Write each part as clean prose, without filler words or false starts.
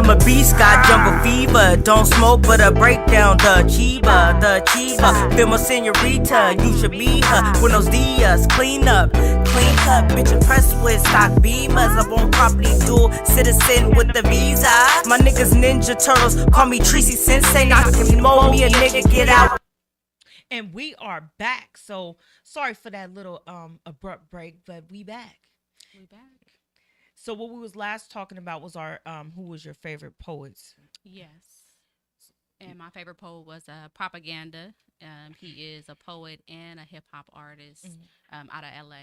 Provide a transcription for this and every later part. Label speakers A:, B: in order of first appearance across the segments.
A: I'm a beast, got jungle fever. Don't smoke, but I break down the chiba, the chiba. Feel my senorita, you should be her. Buenos dias, clean up, bitch impressed with stock beamers. I want property dual citizen with the visa. My niggas Ninja Turtles, call me Tracy Sensei. Knock him, mow me a nigga, get out.
B: And we are back. So sorry for that little abrupt break, but we back.
C: We back.
B: So what we was last talking about was our who was your favorite poets?
C: Yes. And my favorite poet was Propaganda. He is a poet and a hip hop artist out of LA.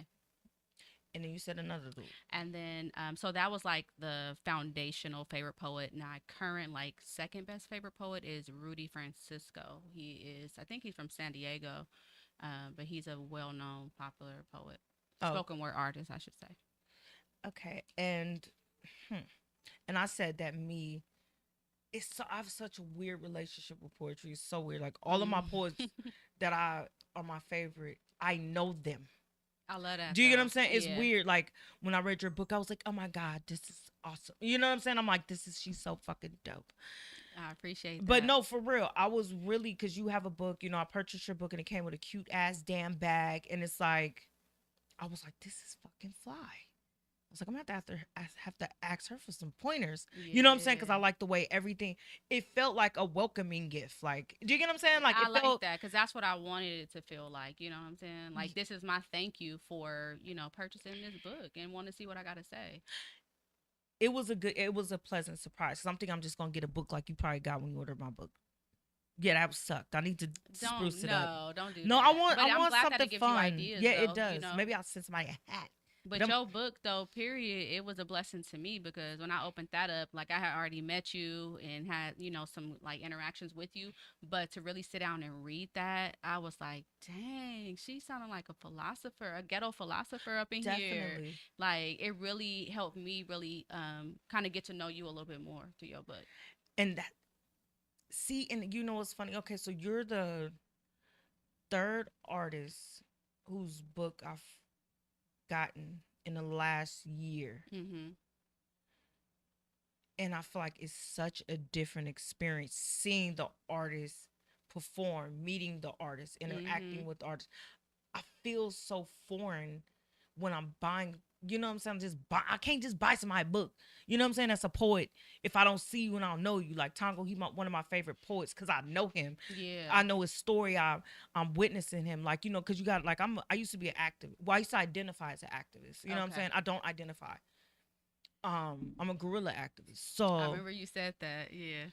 B: And then you said another dude.
C: And then so that was like the foundational favorite poet. Now current like second best favorite poet is Rudy Francisco. I think he's from San Diego, but he's a well-known popular poet. Spoken word artist, I should say.
B: Okay. And I said that I have such a weird relationship with poetry. It's so weird. Like all of my poets that are my favorite, I know them.
C: I love that.
B: Do you get what I'm saying? It's weird. Like when I read your book, I was like, oh my God, this is awesome. You know what I'm saying? I'm like, she's so fucking dope.
C: I appreciate that.
B: But no, for real, I was really, because you have a book, I purchased your book and it came with a cute ass damn bag. And it's like, I was like, this is fucking fly. I was like, I'm going to have to ask her for some pointers. Yeah. You know what I'm saying? Because I like the way everything, it felt like a welcoming gift. Like, do you get what I'm saying? Like,
C: I like that because that's what I wanted it to feel like. You know what I'm saying? Like, this is my thank you for, purchasing this book and want to see what I got to say.
B: It was a pleasant surprise. Something I'm just going to get a book like you probably got when you ordered my book. Yeah, that sucked. I need to spruce it up.
C: No, don't do that.
B: No, I want
C: glad
B: something
C: that it
B: fun.
C: You ideas,
B: yeah,
C: though,
B: it does. Maybe I'll send somebody a hat.
C: But your book, though, period, it was a blessing to me because when I opened that up, like I had already met you and had, some like interactions with you. But to really sit down and read that, I was like, dang, she sounded like a philosopher, a ghetto philosopher up in here. Like it really helped me really kind of get to know you a little bit more through your book.
B: And that, and what's funny? Okay, so you're the third artist whose book I've gotten in the last year. And I feel like it's such a different experience seeing the artists perform, meeting the artists, interacting with the artists. I feel so foreign when I'm buying, you know what I'm saying? I can't just buy somebody's book. You know what I'm saying? That's a poet. If I don't see you and I don't know you, like Tongo, he's one of my favorite poets because I know him.
C: Yeah.
B: I know his story. I'm witnessing him. Like, because you got, like, I used to be an activist. Well, I used to identify as an activist. You know what I'm saying? I don't identify. I'm a guerrilla activist. So
C: I remember you said that. Yeah.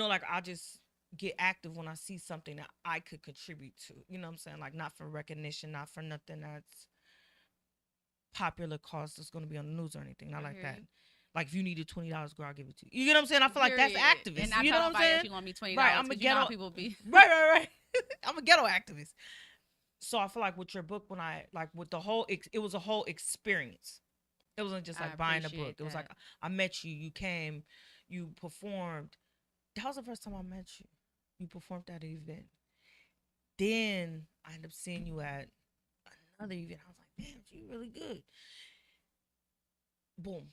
B: Like I just get active when I see something that I could contribute to. You know what I'm saying? Like not for recognition, not for nothing that's popular cause that's going to be on the news or anything. Not like that. Like if you needed $20, girl, I'll give it to you. You know what I'm saying? I feel like that's activist.
C: And I
B: you know what I'm saying?
C: You want me $20.
B: Right, I'm a ghetto.
C: People be
B: right. I'm a ghetto activist. So I feel like with your book, when I like with the whole, it was a whole experience. It wasn't just like buying a book. It was like I met you. You came. You performed. That was the first time I met you. You performed at an event. Then I ended up seeing you at another event. I was like, damn, you really good. Boom.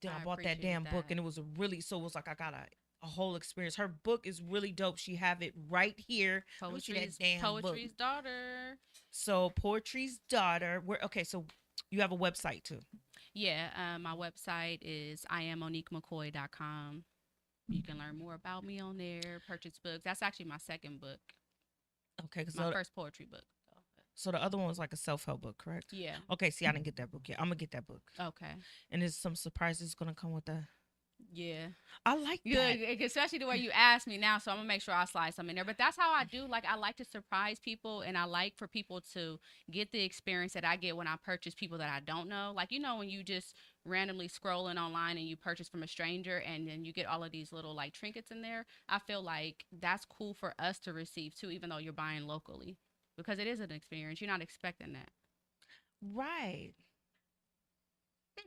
B: Then I bought that damn book and it was it was like I got a whole experience. Her book is really dope. She have it right here.
C: Poetry's Daughter.
B: So Poetry's Daughter. So you have a website too.
C: Yeah, my website is iammoniquemccoy.com. You can learn more about me on there, purchase books. That's actually my second book.
B: Okay.
C: My first poetry book.
B: So the other one was like a self-help book, correct?
C: Yeah.
B: Okay, see, I didn't get that book yet. I'm going to get that book.
C: Okay.
B: And there's some surprises going to come with that.
C: Yeah.
B: I like that.
C: Good, especially the way you asked me now, so I'm going to make sure I slide some in there. But that's how I do. Like, I like to surprise people, and I like for people to get the experience that I get when I purchase people that I don't know. Like, when you just randomly scrolling online and you purchase from a stranger and then you get all of these little, like, trinkets in there, I feel like that's cool for us to receive, too, even though you're buying locally. Because it is an experience. You're not expecting that.
B: Right.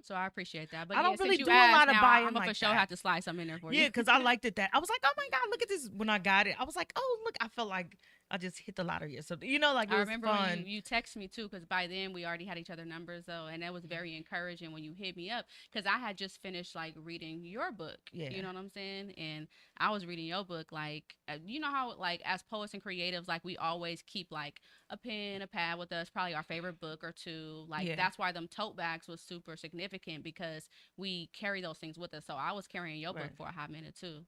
C: So I appreciate that. But
B: I don't really
C: do
B: a lot of buying
C: I'm
B: like
C: for sure have to slide something in there for you.
B: Yeah, because I liked it that. I was like, oh my God, look at this. When I got it, I was like, oh, look, I felt like I just hit the lottery or something. You know, like it
C: I
B: was
C: remember
B: fun.
C: when you text me too, because by then we already had each other numbers though, and that was very encouraging when you hit me up, because I had just finished like reading your book.
B: Yeah.
C: You know what I'm saying? And I was reading your book, like you know how like as poets and creatives, like we always keep like a pen, a pad with us, probably our favorite book or two. Like that's why them tote bags was super significant, because we carry those things with us. So I was carrying your book for a hot minute too,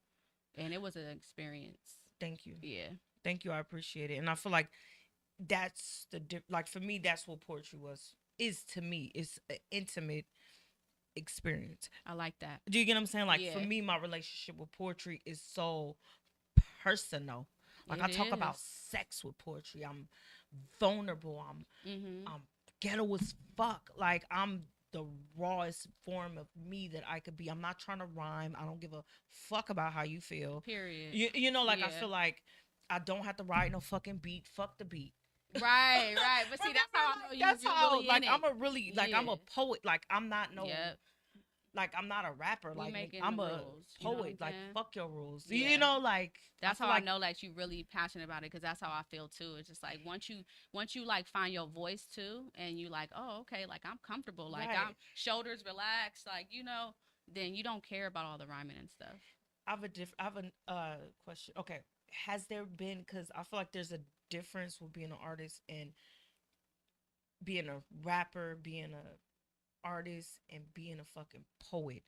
C: and it was an experience.
B: Thank you.
C: Yeah.
B: Thank you. I appreciate it. And I feel like that's like for me, that's what poetry is to me. It's an intimate experience.
C: I like that.
B: Do you get what I'm saying? Like for me, my relationship with poetry is so personal. Like I talk about sex with poetry. I'm vulnerable. I'm ghetto as fuck. Like I'm the rawest form of me that I could be. I'm not trying to rhyme. I don't give a fuck about how you feel.
C: Period.
B: You know, like I feel like I don't have to ride no fucking beat. Fuck the beat.
C: Right. But see, that's how I know you. That's how.
B: Really like I'm a really like I'm a poet. Like I'm not no. Like I'm not a rapper. Like I'm a
C: rules,
B: poet. Like fuck your rules. You know, like
C: that's how I know like you really passionate about it, because that's how I feel too. It's just like once you like find your voice too, and you like, oh okay, like I'm comfortable, like I'm shoulders relaxed, like you know, then you don't care about all the rhyming and stuff.
B: I have a question. Okay, has there been, because I feel like there's a difference with being an artist and being a rapper, being a artist, and being a fucking poet,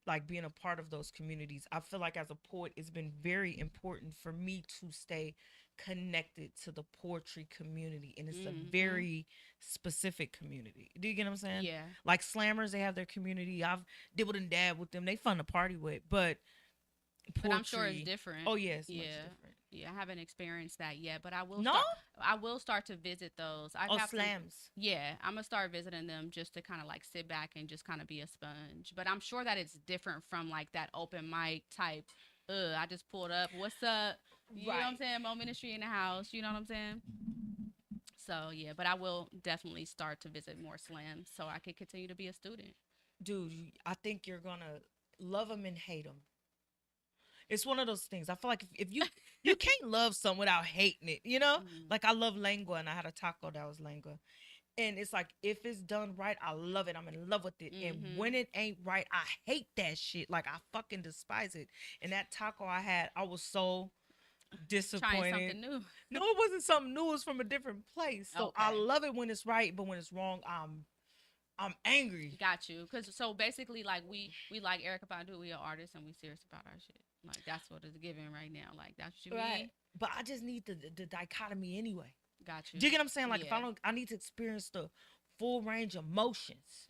B: like being a part of those communities. I feel like as a poet, it's been very important for me to stay connected to the poetry community, and it's a very specific community. Do you get what I'm saying?
C: Yeah.
B: Like slammers, they have their community. I've dibbled and dabbed with them. They fun to party with, but poetry,
C: I'm sure it's different.
B: Oh yes, much different.
C: Yeah, I haven't experienced that yet, but I will.
B: No,
C: I will start to visit those.
B: Slams.
C: I'm gonna start visiting them just to kind of like sit back and just kind of be a sponge. But I'm sure that it's different from like that open mic type. I just pulled up. What's up? You know what I'm saying? Moe Ministry in the house. You know what I'm saying? So yeah, but I will definitely start to visit more slams so I can continue to be a student.
B: Dude, I think you're gonna love them and hate them. It's one of those things. I feel like if you can't love something without hating it, you know? Like I love lengua, and I had a taco that was lengua. And it's like, if it's done right, I love it. I'm in love with it. And when it ain't right, I hate that shit. Like I fucking despise it. And that taco I had, I was so disappointed.
C: Trying something new.
B: No, it wasn't something new. It was from a different place. So I love it when it's right, but when it's wrong, I'm angry.
C: Got you. So basically, like we like Erykah Badu, we are artists and we serious about our shit. Like that's what it's giving right now. Like that's what you mean.
B: But I just need the dichotomy anyway.
C: Got you.
B: Do you get what I'm saying? Like if I need to experience the full range of emotions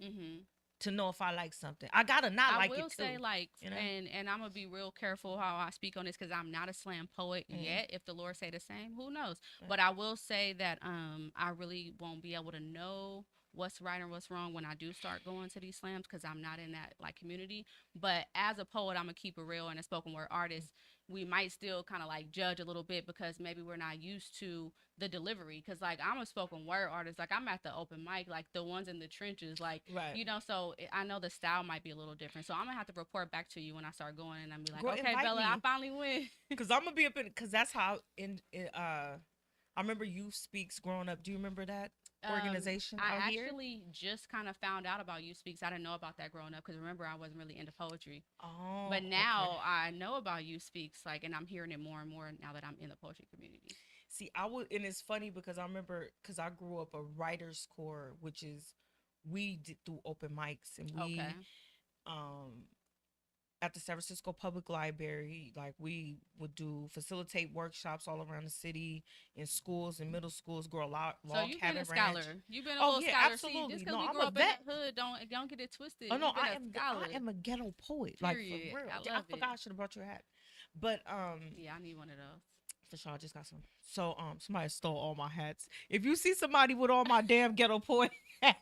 B: to know if I like something. I gotta not like it too.
C: I will say like, you know? and I'm gonna be real careful how I speak on this, because I'm not a slam poet yet. If the Lord say the same, who knows? But I will say that I really won't be able to know what's right and what's wrong when I do start going to these slams, because I'm not in that like community. But as a poet, I'm gonna keep it real, and a spoken word artist, we might still kind of like judge a little bit because maybe we're not used to the delivery. Because like I'm a spoken word artist, like I'm at the open mic, like the ones in the trenches, like you know. So I know the style might be a little different. So I'm gonna have to report back to you when I start going, and I'm be like, girl, okay, Bella, I finally win.
B: Because I'm gonna be up in, because that's how I remember Youth Speaks growing up. Do you remember that organization?
C: I actually just kind of found out about Youth Speaks. I didn't know about that growing up, because remember I wasn't really into poetry. Oh, but now I know about Youth Speaks, like, and I'm hearing it more and more now that I'm in the poetry community.
B: See, and it's funny because I remember, because I grew up a writer's corps, which is we did through open mics, and we at the San Francisco Public Library, like we would facilitate workshops all around the city, in schools and middle schools, grow a lot.
C: So you've been a scholar. You've been a little scholar.
B: Absolutely.
C: See, just because we grew up in the hood, don't get it twisted.
B: Oh no, I am a ghetto poet. Period. Like for real. I forgot I should have brought your hat. But
C: yeah, I need one of those.
B: For sure, I just got some. So somebody stole all my hats. If you see somebody with all my damn ghetto poet hats,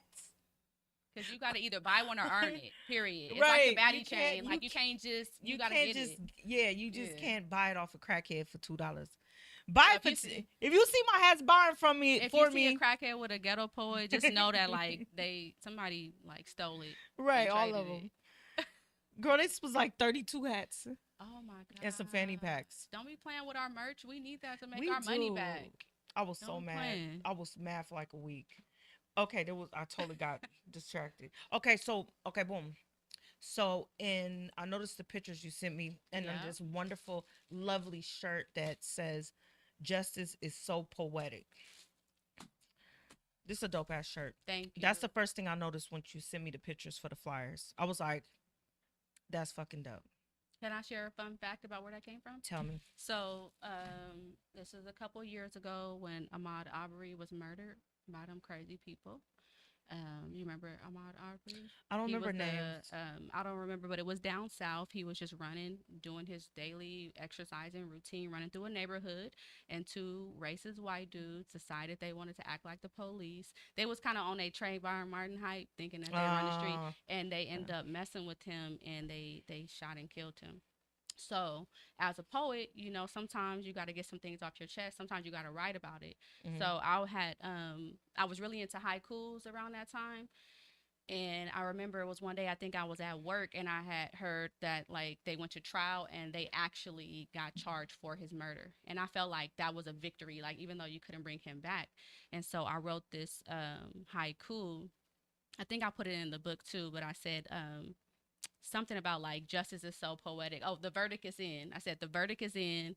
C: because you got to either buy one or earn it, period. It's like a baddie chain. Like, you can't just, you got to get it.
B: Yeah, you just can't buy it off a crackhead for $2. Buy it for, if you see my hats buying from me,
C: if you see a crackhead with a ghetto poet, just know that, like, somebody, like, stole it.
B: Right, all of them. Girl, this was like 32 hats.
C: Oh my god.
B: and some fanny packs.
C: Don't be playing with our merch. We need that to make
B: We
C: our money
B: do.
C: back.
B: I was so
C: Don't be
B: mad.
C: playing.
B: I was mad for like a week. Okay, I totally got distracted. Okay, so boom. So in I noticed the pictures you sent me, and then
C: Yeah.
B: this wonderful, lovely shirt that says "Justice is so poetic." This is a dope ass shirt.
C: Thank you.
B: That's the first thing I noticed when you sent me the pictures for the flyers. I was like, "That's fucking dope."
C: Can I share a fun fact about where that came from?
B: Tell me.
C: So, this is a couple years ago when Ahmaud Arbery was murdered by them crazy people. You remember Ahmaud Arbery?
B: I don't
C: He
B: remember
C: was
B: names.
C: I don't remember, but it was down south. He was just running, doing his daily exercising routine, running through a neighborhood, and two racist white dudes decided they wanted to act like the police. They was kind of on a Trayvon Martin hype, thinking that they were on the street, and they end up messing with him, and they shot and killed him. So, as a poet, you know, sometimes you got to get some things off your chest. Sometimes you got to write about it.
B: Mhm.
C: So, I was really into haikus around that time. And I remember it was one day, I think I was at work, and I had heard that like they went to trial and they actually got charged for his murder. And I felt like that was a victory, like even though you couldn't bring him back. And so I wrote this haiku. I think I put it in the book too, but I said, something about like justice is so poetic. Oh, the verdict is in. I said the verdict is in.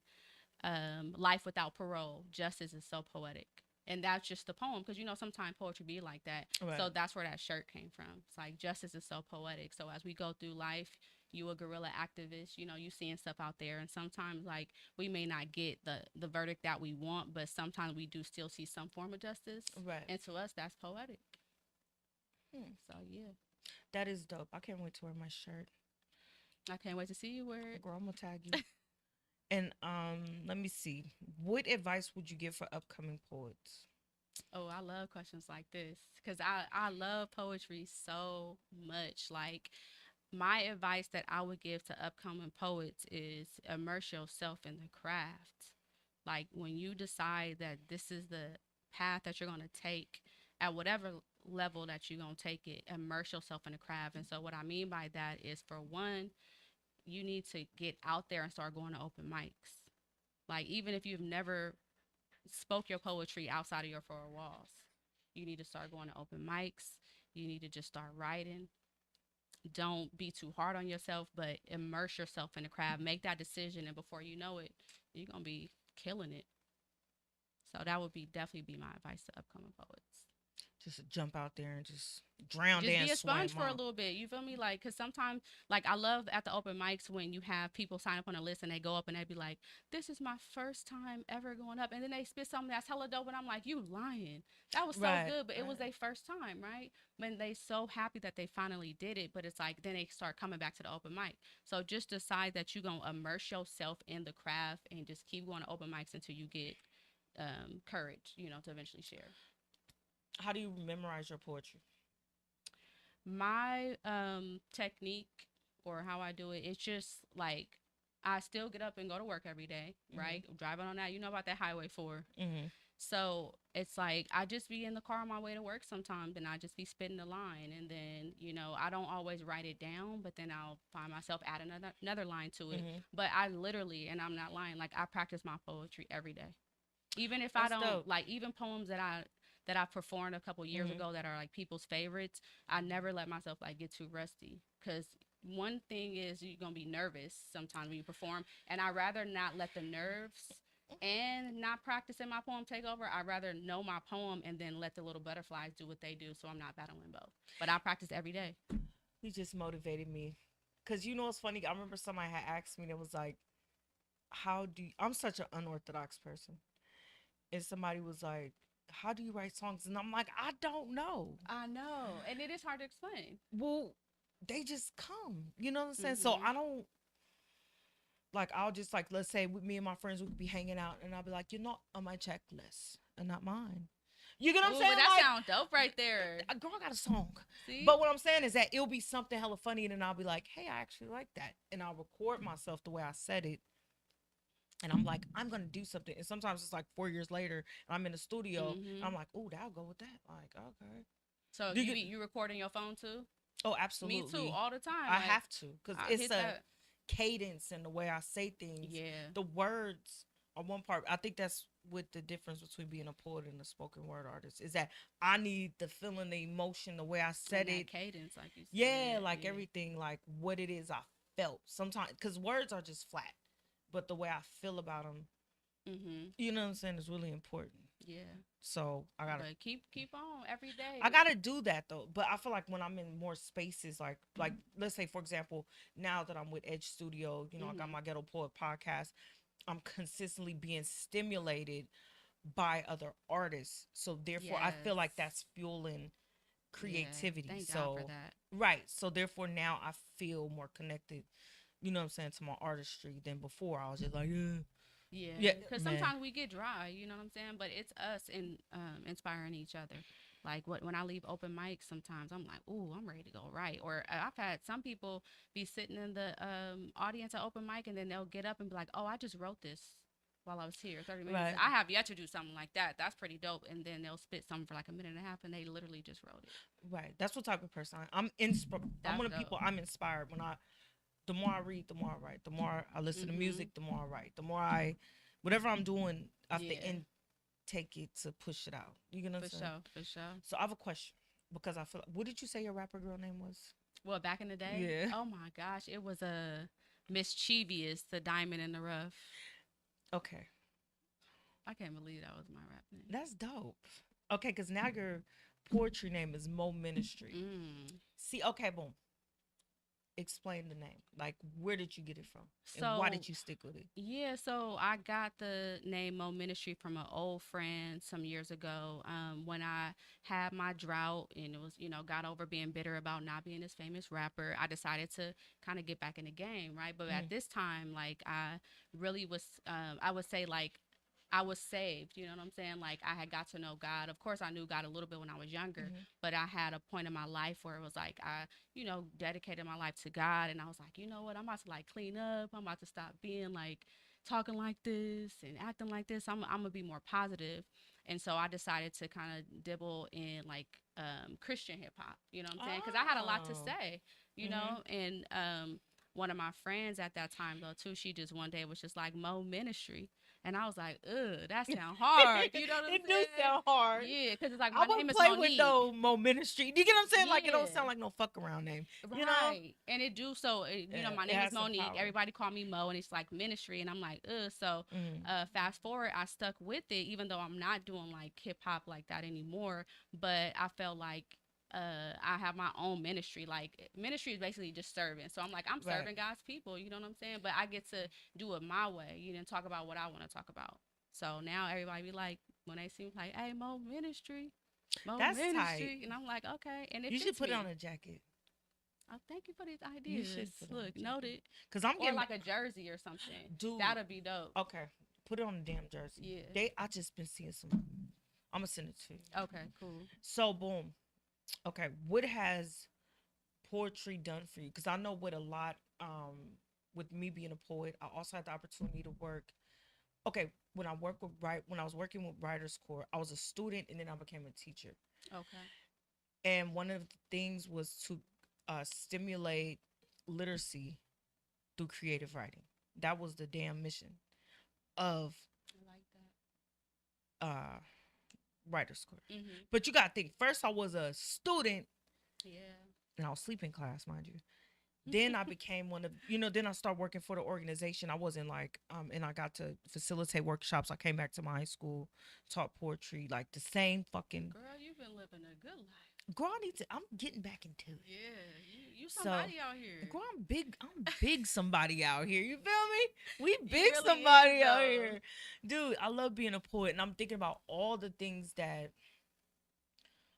C: Life without parole. Justice is so poetic. And that's just the poem, because you know sometimes poetry be like that.
B: Right.
C: So that's where that shirt came from. It's like justice is so poetic. So as we go through life, you a guerrilla activist, you know, you seeing stuff out there, and sometimes like we may not get the verdict that we want, but sometimes we do still see some form of justice.
B: Right.
C: And to us, that's poetic. So yeah.
B: That is dope. I can't wait to wear my shirt.
C: I can't wait to see you wear it.
B: Girl, I'm gonna tag you. And let me see. What advice would you give for upcoming poets?
C: Oh, I love questions like this because I love poetry so much. Like, my advice that I would give to upcoming poets is immerse yourself in the craft. Like, when you decide that this is the path that you're going to take at whatever level that you're going to take it, immerse yourself in the craft. And so, what I mean by that is, for one, you need to get out there and start going to open mics. Like, even if you've never spoke your poetry outside of your four walls, you need to start going to open mics. You need to just start writing. Don't be too hard on yourself, but immerse yourself in the craft. Make that decision, and before you know it, you're gonna be killing it. So that would be definitely be my advice to upcoming poets.
B: Just jump out there and just drown,
C: Just
B: dance,
C: be a sponge
B: swim,
C: for a little bit. You feel me? Like, cause sometimes, like, I love at the open mics when you have people sign up on a list and they go up and they be like, "This is my first time ever going up," and then they spit something that's hella dope, and I'm like, "You lying? That was so
B: Right,
C: good," but it was
B: right.
C: their first time, right? When they so happy that they finally did it, but it's like then they start coming back to the open mic. So just decide that you're gonna immerse yourself in the craft and just keep going to open mics until you get courage, you know, to eventually share.
B: How do you memorize your poetry?
C: My technique, or how I do it, it's just like I still get up and go to work every day, right? Driving on that, you know about that Highway 4.
B: Mm-hmm.
C: So it's like I just be in the car on my way to work sometimes, and I just be spitting the line, and then you know I don't always write it down, but then I'll find myself adding another line to it. But I literally, and I'm not lying, like I practice my poetry every day, even if I
B: That's
C: don't
B: dope.
C: like, even poems that I performed a couple years ago that are like people's favorites. I never let myself like get too rusty, because one thing is you're gonna be nervous sometimes when you perform, and I rather not let the nerves and not practicing my poem take over. I'd rather know my poem and then let the little butterflies do what they do, so I'm not battling both. But I practice every day.
B: You just motivated me. Cause you know what's funny? I remember somebody had asked me, that was like, "How do you?" I'm such an unorthodox person, and somebody was like, "How do you write songs?" And I'm like, "I don't know."
C: I know, and it is hard to explain.
B: Well, they just come. You know what I'm saying? So I don't like. I'll just like, let's say with me and my friends, we could be hanging out, and I'll be like, "You're not on my checklist, and not mine." You get what I'm
C: Ooh,
B: saying?
C: but that
B: Like,
C: sounds dope right there.
B: a girl got a song.
C: See?
B: But what I'm saying is that it'll be something hella funny, and then I'll be like, "Hey, I actually like that," and I'll record myself the way I said it. And I'm like, I'm gonna do something. And sometimes it's like 4 years later, and I'm in the studio, and I'm like, "Oh, that'll go with that." Like, okay.
C: So you recording your phone too?
B: Oh, absolutely.
C: Me too, all the time.
B: I
C: like,
B: have to, because
C: I
B: it's
C: hit
B: a
C: that.
B: cadence and the way I say things.
C: Yeah.
B: The words are one part. I think that's with the difference between being a poet and a spoken word artist is that I need the feeling, the emotion, the way I said
C: And that
B: it.
C: cadence, like you said.
B: Yeah, like
C: yeah.
B: everything, like what it is I felt. Sometimes, because words are just flat, but the way I feel about them, you know what I'm saying, is really important.
C: Yeah.
B: So I gotta
C: But keep on every day.
B: I gotta do that though. But I feel like when I'm in more spaces, like let's say for example, now that I'm with Edge Studio, you know, I got my Ghetto Poet podcast. I'm consistently being stimulated by other artists. So therefore I feel like that's fueling creativity.
C: Thank
B: so
C: God for that.
B: right. So therefore now I feel more connected, you know what I'm saying, to my artistry than before. I was just like,
C: yeah. Because sometimes we get dry, you know what I'm saying? But it's us inspiring each other. Like when I leave open mics, sometimes I'm like, "Ooh, I'm ready to go right." Or I've had some people be sitting in the audience at open mic, and then they'll get up and be like, "Oh, I just wrote this while I was here, 30 minutes."
B: Right.
C: I have yet to do something like that. That's pretty dope. And then they'll spit something for like a minute and a half, and they literally just wrote it.
B: Right. That's what type of person I'm I'm one of the people I'm inspired when the more I read, the more I write. The more I listen to music, the more I write. The more whatever I'm doing, I have to take it to push it out. You get what I'm saying?
C: For sure.
B: So I have a question because I feel. What did you say your rapper girl name was?
C: Well, back in the day?
B: Yeah.
C: Oh my gosh, it was a Mischievous, the Diamond in the Rough.
B: Okay.
C: I can't believe that was my rap name.
B: That's dope. Okay, because now your poetry name is Moe Ministry. See, okay, boom. Explain the name. Like, where did you get it from? And why did you stick with it?
C: Yeah, so I got the name Moe Ministry from an old friend some years ago. When I had my drought and it was, got over being bitter about not being this famous rapper, I decided to kind of get back in the game, right? But at this time, like, I really was, I would say, like, I was saved, you know what I'm saying? Like, I had got to know God. Of course, I knew God a little bit when I was younger, but I had a point in my life where it was like, I, dedicated my life to God. And I was like, you know what? I'm about to, like, clean up. I'm about to stop being, like, talking like this and acting like this. I'm going to be more positive. And so I decided to kind of dibble in, like, Christian hip hop, you know what I'm saying? Because I had a lot to say, you know? And one of my friends at that time, though, too, she just one day was just like, Moe Ministry. And I was like, ugh, that sound hard. You know what I'm saying?
B: It do sound hard.
C: Yeah, because it's like, my name is
B: play
C: Monique.
B: with no Moe Ministry. You get what I'm saying? Like, it don't sound like no fuck around name.
C: Right.
B: You know?
C: And it do. So, my name is Monique. Everybody call me Mo, and it's like ministry. And I'm like, ugh. So, fast forward, I stuck with it, even though I'm not doing like hip hop like that anymore. But I felt like, I have my own ministry. Like, ministry is basically just serving. So I'm like, I'm serving God's people. You know what I'm saying? But I get to do it my way. You know, talk about what I want to talk about. So now everybody be like, when they see me, like, hey, Moe Ministry,
B: That's
C: Ministry.
B: tight.
C: And I'm like, okay. And
B: you should put it on a jacket.
C: Oh, thank you for these ideas. Look, noted.
B: Because I'm getting
C: like a jersey or something.
B: Dude,
C: that'd be dope.
B: Okay, put it on a damn jersey.
C: Yeah.
B: I just been seeing some. I'm gonna send it to you.
C: Okay, cool.
B: So boom. Okay, what has poetry done for you? Because I know with a lot, with me being a poet, I also had the opportunity to work. Okay, when I was working with Writers Corps, I was a student and then I became a teacher.
C: Okay.
B: And one of the things was to stimulate literacy through creative writing. That was the damn mission of Writers Corps. But you gotta think, first I was a student.
C: Yeah.
B: And I was sleeping class, mind you. Then I became one of, then I started working for the organization. I wasn't like, and I got to facilitate workshops. I came back to my high school, taught poetry, like the same fucking.
C: Girl, you've been living a good life.
B: Girl, I'm getting back into it.
C: Yeah, you somebody out here.
B: Girl, I'm big somebody out here. You feel me? We big
C: really
B: somebody out here. Dude, I love being a poet. And I'm thinking about all the things that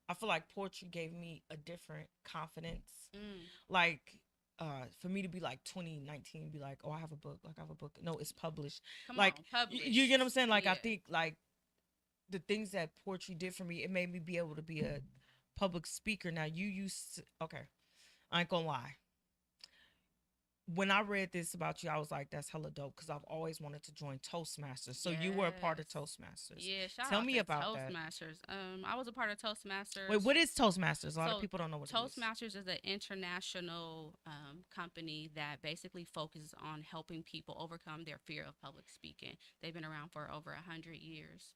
B: I feel like poetry gave me a different confidence. Like, for me to be like 2019, be like, oh, I have a book. Like, I have a book. No, it's published.
C: Published.
B: You get what I'm saying? Like, I think like the things that poetry did for me, it made me be able to be a public speaker. Now, you used to, okay, I ain't gonna lie. when I read this about you, I was like, that's hella dope because I've always wanted to join Toastmasters. So you were a part of Toastmasters.
C: Yeah,
B: Tell
C: out
B: me
C: to
B: about that.
C: Toastmasters. I was a part of Toastmasters.
B: Wait, what is Toastmasters? A lot of people don't know what
C: Toastmasters is an international company that basically focuses on helping people overcome their fear of public speaking. They've been around for over 100 years.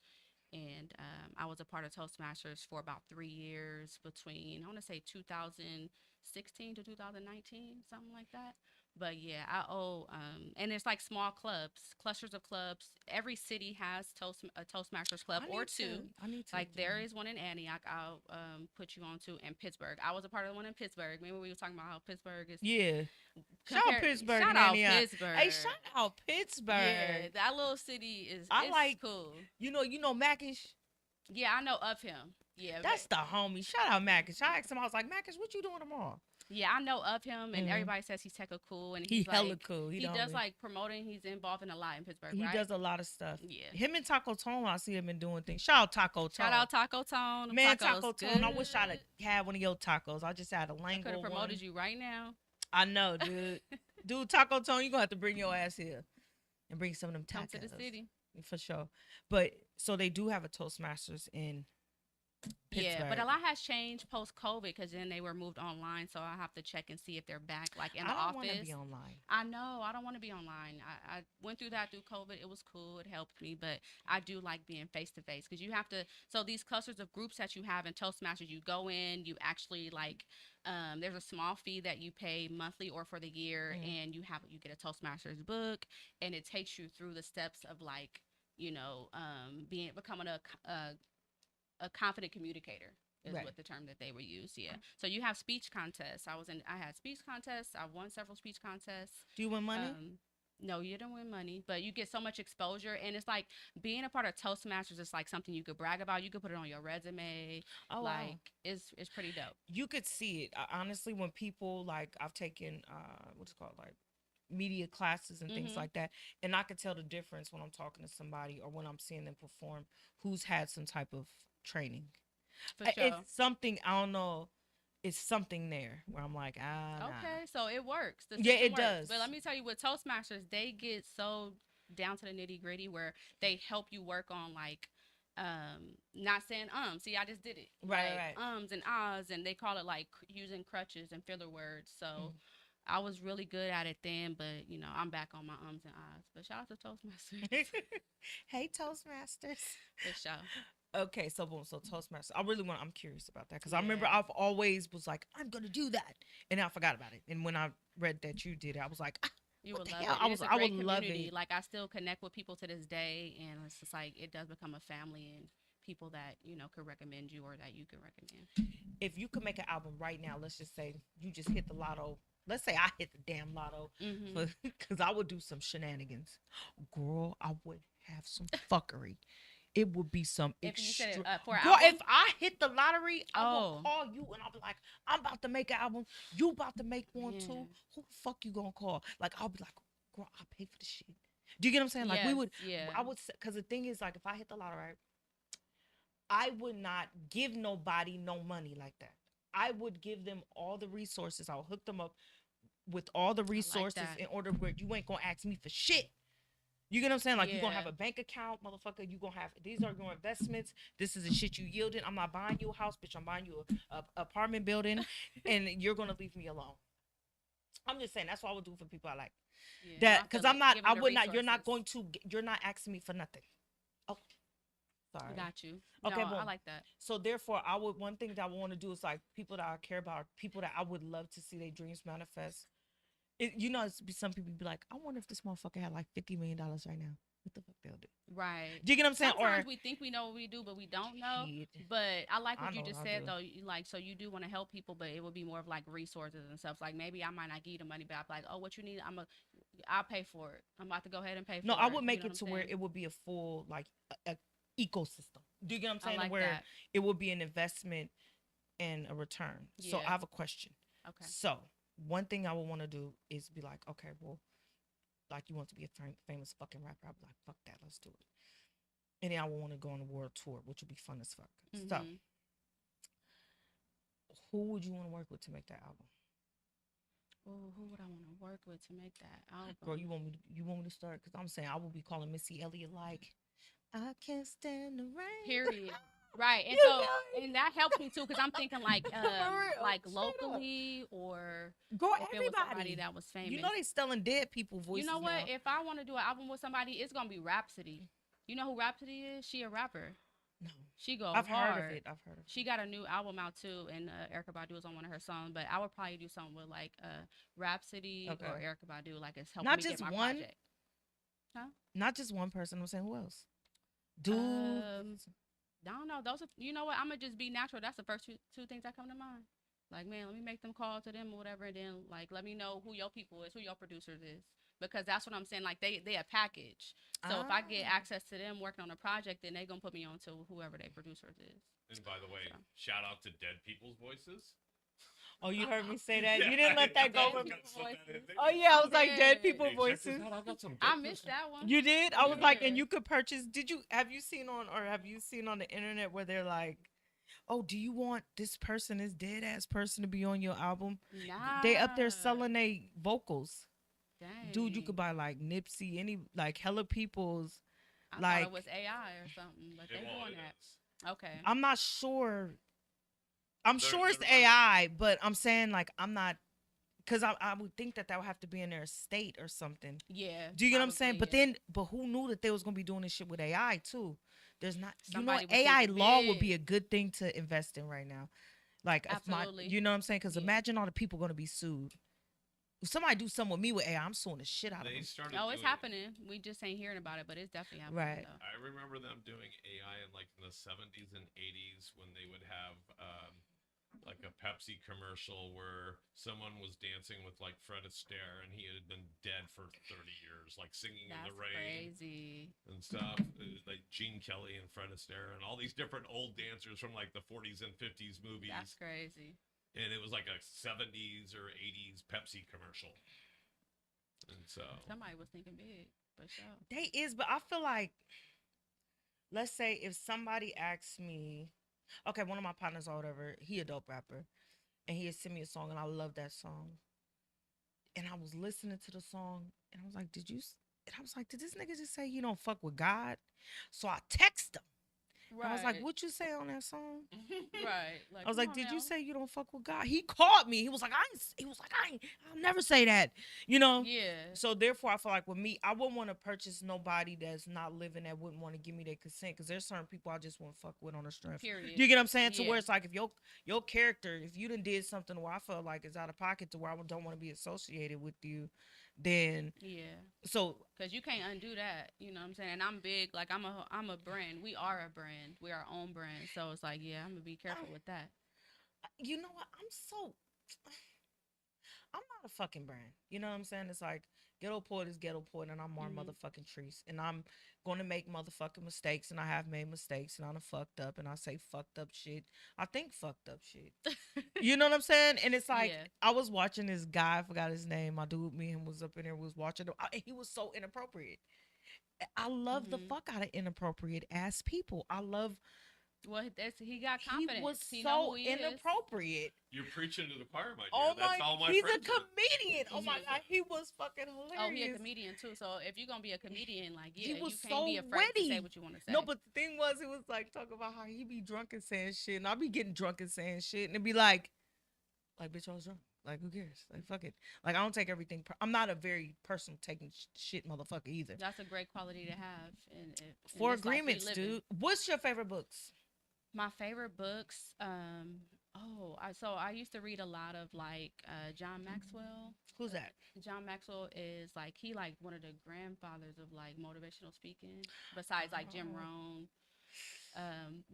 C: And I was a part of Toastmasters for about 3 years between, I want to say 2016 to 2019, something like that. But yeah, I owe, and it's like small clubs, clusters of clubs. Every city has a Toastmasters club or two.
B: I need to.
C: Like there is one in Antioch. I'll put you on to, and Pittsburgh. I was a part of the one in Pittsburgh. Remember we were talking about how Pittsburgh is.
B: Yeah. Shout out Pittsburgh.
C: Shout out Pittsburgh.
B: Hey, shout out Pittsburgh.
C: Yeah, that little city is.
B: I like
C: cool.
B: You know Mackish.
C: Yeah, I know of him. Yeah,
B: that's the homie. Shout out Mackish. I asked him. I was like, Mackish, what you doing tomorrow?
C: Yeah, I know of him, and everybody says he's hecka cool, and
B: he's
C: like,
B: hella cool.
C: He does like promoting. He's involved in a lot in Pittsburgh.
B: He
C: right?
B: does a lot of stuff.
C: Yeah,
B: him and Taco Tone, I see him been doing things. Shout out Taco Tone.
C: Shout out Taco Tone.
B: Man, Taco Tone. I wish I'd have had one of your tacos. I just had a Lango. I
C: could have promoted you right now.
B: I know, dude. Dude, Taco Tone, you gonna have to bring your ass here and bring some of them tacos.
C: Come to the city
B: for sure. But so they do have a Toastmasters in Pittsburgh.
C: Yeah, but a lot has changed post COVID because then they were moved online. So I have to check and see if they're back, like in the office. I don't want to
B: be online.
C: I know I don't want to be online. I went through that through COVID. It was cool. It helped me, but I do like being face to face because you have to. So these clusters of groups that you have in Toastmasters, you go in, you actually like. There's a small fee that you pay monthly or for the year, and you get a Toastmasters book, and it takes you through the steps of like becoming a confident communicator is what the term that they would use. Yeah. So you have speech contests. I had speech contests. I won several speech contests.
B: Do you win money?
C: No, you didn't win money, but you get so much exposure, and it's like being a part of Toastmasters is like something you could brag about. You could put it on your resume. Oh, like wow. It's pretty dope.
B: You could see it. Honestly, when people like I've taken what's it called, like media classes and things like that, and I could tell the difference when I'm talking to somebody or when I'm seeing them perform who's had some type of training. For sure. It's something, I don't know, it's something there where I'm like,
C: okay, so it works.
B: Yeah, it does.
C: But let me tell you, with Toastmasters, they get so down to the nitty gritty where they help you work on like not saying see, I just did it
B: right
C: and ahs, and they call it like using crutches and filler words. So I was really good at it then, but I'm back on my and ahs. But shout out to Toastmasters.
B: Hey, Toastmasters.
C: For sure.
B: Okay, so Toastmasters. I'm curious about that because I remember I've always was like, I'm gonna do that, and I forgot about it. And when I read that you did it, I was like,
C: you would love it.
B: I would love it.
C: Like I still connect with people to this day, and it's just like it does become a family and people that could recommend you or that you could recommend.
B: If you could make an album right now, let's just say you just hit the lotto. Let's say I hit the damn lotto, because I would do some shenanigans. Girl, I would have some fuckery. It would be some extra. Girl, if I hit the lottery, I will call you and I'll be like, I'm about to make an album. You about to make one too. Who the fuck you gonna call? Like, I'll be like, girl, I'll pay for the shit. Do you get what I'm saying? Like, we would, I would, because the thing is, like, if I hit the lottery, I would not give nobody no money like that. I would give them all the resources. I'll hook them up with all the resources in order where you ain't gonna ask me for shit. You get what I'm saying? Like, you're going to have a bank account, motherfucker. You're going to have, these are your investments. This is the shit you yielded. I'm not buying you a house, bitch. I'm buying you a apartment building, and you're going to leave me alone. I'm just saying, that's what I would do for people I like. Yeah, that, because you're not asking me for nothing. Oh, sorry.
C: Got you.
B: Okay,
C: no, I like that.
B: So therefore, one thing that I want to do is like people that I care about, people that I would love to see their dreams manifest. Some people be like, I wonder if this motherfucker had like $50 million right now. What the fuck they'll do?
C: Right.
B: Do you get what I'm saying?
C: Sometimes we think we know what we do, but we don't know. But I like what you just said, though. Like, so you do want to help people, but it would be more of like resources and stuff. Like, maybe I might not give you the money, but I'll be like, oh, what you need? I'll pay for it. I'm about to go ahead and pay for it.
B: No, I would make it to where it would be a full, like, a ecosystem. Do you get what I'm saying?
C: Like
B: where
C: that.
B: It would be an investment and a return. Yeah. So I have a question.
C: Okay.
B: So one thing I would want to do is be like, okay, well, like you want to be a famous fucking rapper. I'd be like, fuck that, let's do it. And then I would want to go on a world tour, which would be fun as fuck. So who would you want to work with to make that album?
C: Oh, who would I want to work with to make that album?
B: Girl, you want me to start? Because I'm saying I will be calling Missy Elliott like, I can't stand the rain.
C: Period. Right. And
B: You
C: so
B: know?
C: and that helps me too, because I'm thinking like
B: real,
C: like
B: straight up.
C: locally, or
B: Girl,
C: if it was somebody
B: everybody.
C: that was famous.
B: You know they selling dead people voices
C: You know what?
B: now.
C: If I want to do an album with somebody, it's gonna be Rhapsody. You know who Rhapsody is? She a rapper.
B: No.
C: She go
B: I've
C: hard.
B: heard of it. I've heard of it.
C: She got a new album out too, and Erykah Badu is on one of her songs. But I would probably do something with like Rhapsody
B: Okay.
C: or Erykah Badu, like it's helping
B: Not
C: me
B: just
C: get my
B: one?
C: project. Huh?
B: Not just one person. I'm saying who else? Dude.
C: I don't know. Those are, you know what? I'm gonna just be natural. That's the first two things that come to mind. Like, man, let me make them call to them or whatever, and then like let me know who your people is, who your producers is, because that's what I'm saying. Like they a package. So if I get access to them working on a project, then they gonna put me on to whoever their producers is.
D: And by the way, shout out to dead people's voices.
B: Oh, you heard me say that?
D: Yeah,
B: You didn't let that go.
C: Dead
B: With
C: people voices.
B: Oh yeah, I was like dead
C: Yeah.
B: people
D: Hey, check this
B: voices.
D: out. I've got some
C: I
D: dead
C: missed
D: people.
C: that one.
B: You did? I was like, and
C: Yeah.
B: you could purchase. Have you seen on the internet where they're like, oh, do you want this person, this dead ass person, to be on your album?
C: Nah.
B: They up there selling their vocals.
C: Dang.
B: Dude, you could buy like Nipsey, any like hella people's.
C: I
B: like-
C: thought it was AI or something, but they
D: Well,
C: doing
D: it
C: that.
D: is.
C: Okay.
B: I'm not sure. I'm
D: They're-
B: sure it's
D: they're running-
B: AI, but I'm saying like I'm not, because I would think that would have to be in their estate or something.
C: Yeah.
B: Do you get what I'm saying?
C: probably, yeah.
B: But who knew that they was gonna be doing this shit with AI too? There's not,
C: Somebody was
B: AI
C: thinking
B: law would
C: big.
B: be a good thing to invest in right now. Like,
C: Absolutely.
B: you know what I'm saying? Because
C: Yeah.
B: imagine all the people gonna be sued. If somebody do something with me with AI, I'm suing the shit out of
D: They
B: them.
D: started.
C: Oh, it's
D: doing-
C: happening. We just ain't hearing about it, but it's definitely happening.
B: Right.
C: Though.
D: I remember them doing AI in like in the 70s and 80s when they would have like a Pepsi commercial where someone was dancing with like Fred Astaire and he had been dead for 30 years, like singing
C: That's
D: in the rain
C: crazy.
D: and stuff. Like Gene Kelly and Fred Astaire and all these different old dancers from like the 40s and 50s movies.
C: That's crazy.
D: And it was like a 70s or 80s Pepsi commercial. And so
C: Somebody was thinking big, for sure.
B: They is, but I feel like, let's say if somebody asks me, okay, one of my partners or whatever, he a dope rapper, and he had sent me a song, and I love that song. And I was listening to the song, and I was like, did this nigga just say you don't fuck with God? So I text him.
C: Right.
B: I was like, what you say on that song?
C: Right.
B: I was
C: come
B: like,
C: on
B: did you
C: now.
B: say you don't fuck with God? He called me. He was like, I'll never say that. You know?
C: Yeah.
B: So therefore, I feel like with me, I wouldn't want to purchase nobody that's not living that wouldn't want to give me their consent, because there's certain people I just want to fuck with on the strength.
C: Period.
B: Do you get what I'm saying? To
C: Yeah.
B: where it's like if your character, if you done did something where I felt like it's out of pocket to where I don't want to be associated with you, then
C: Yeah.
B: so
C: Because you can't undo that. You know what I'm saying? And I'm big. Like, I'm a brand. We are a brand. We are our own brand. So it's like, yeah, I'm going to be careful with that.
B: you know what? I'm not a fucking brand. You know what I'm saying? It's like Ghetto Poet is Ghetto Poet, and I'm more
C: Mhm.
B: motherfucking Treese, and I'm going to make motherfucking mistakes, and I have made mistakes, and I done fucked up, and I say fucked up shit. I think fucked up shit. You know what I'm saying? And it's like,
C: Yeah.
B: I was watching this guy, I forgot his name. My dude, me and him was up in there, was watching him. He was so inappropriate. I love the
C: Mhm.
B: fuck out of inappropriate ass people. I love.
C: Well, he got
B: He
C: confidence.
B: was
C: He know
B: so
C: who he is.
B: inappropriate.
D: you're preaching to the choir, my dear.
B: Oh
D: That's all my
B: he's a
D: friends are.
B: comedian. Oh my
C: Mhm.
B: god, he was fucking hilarious.
C: Oh, he a comedian too. So if you're gonna be a comedian, like
B: He
C: yeah,
B: was
C: you can't be
B: so
C: afraid to say
B: witty.
C: what you want to say.
B: No, but the thing was, it was like talking about how he be drunk and saying shit, and I be getting drunk and saying shit, and it'd be like, bitch, I was drunk. Like, who cares? Like, fuck it. Like, I don't take everything. I'm not a very personal taking shit motherfucker either.
C: That's a great quality to have. In
B: For
C: this life we
B: agreements,
C: live in.
B: dude. What's your favorite books?
C: My favorite books. I used to read a lot of like John Maxwell.
B: Who's that?
C: John Maxwell is like he like one of the grandfathers of like motivational speaking. Besides like Jim
B: Oh.
C: Rohn.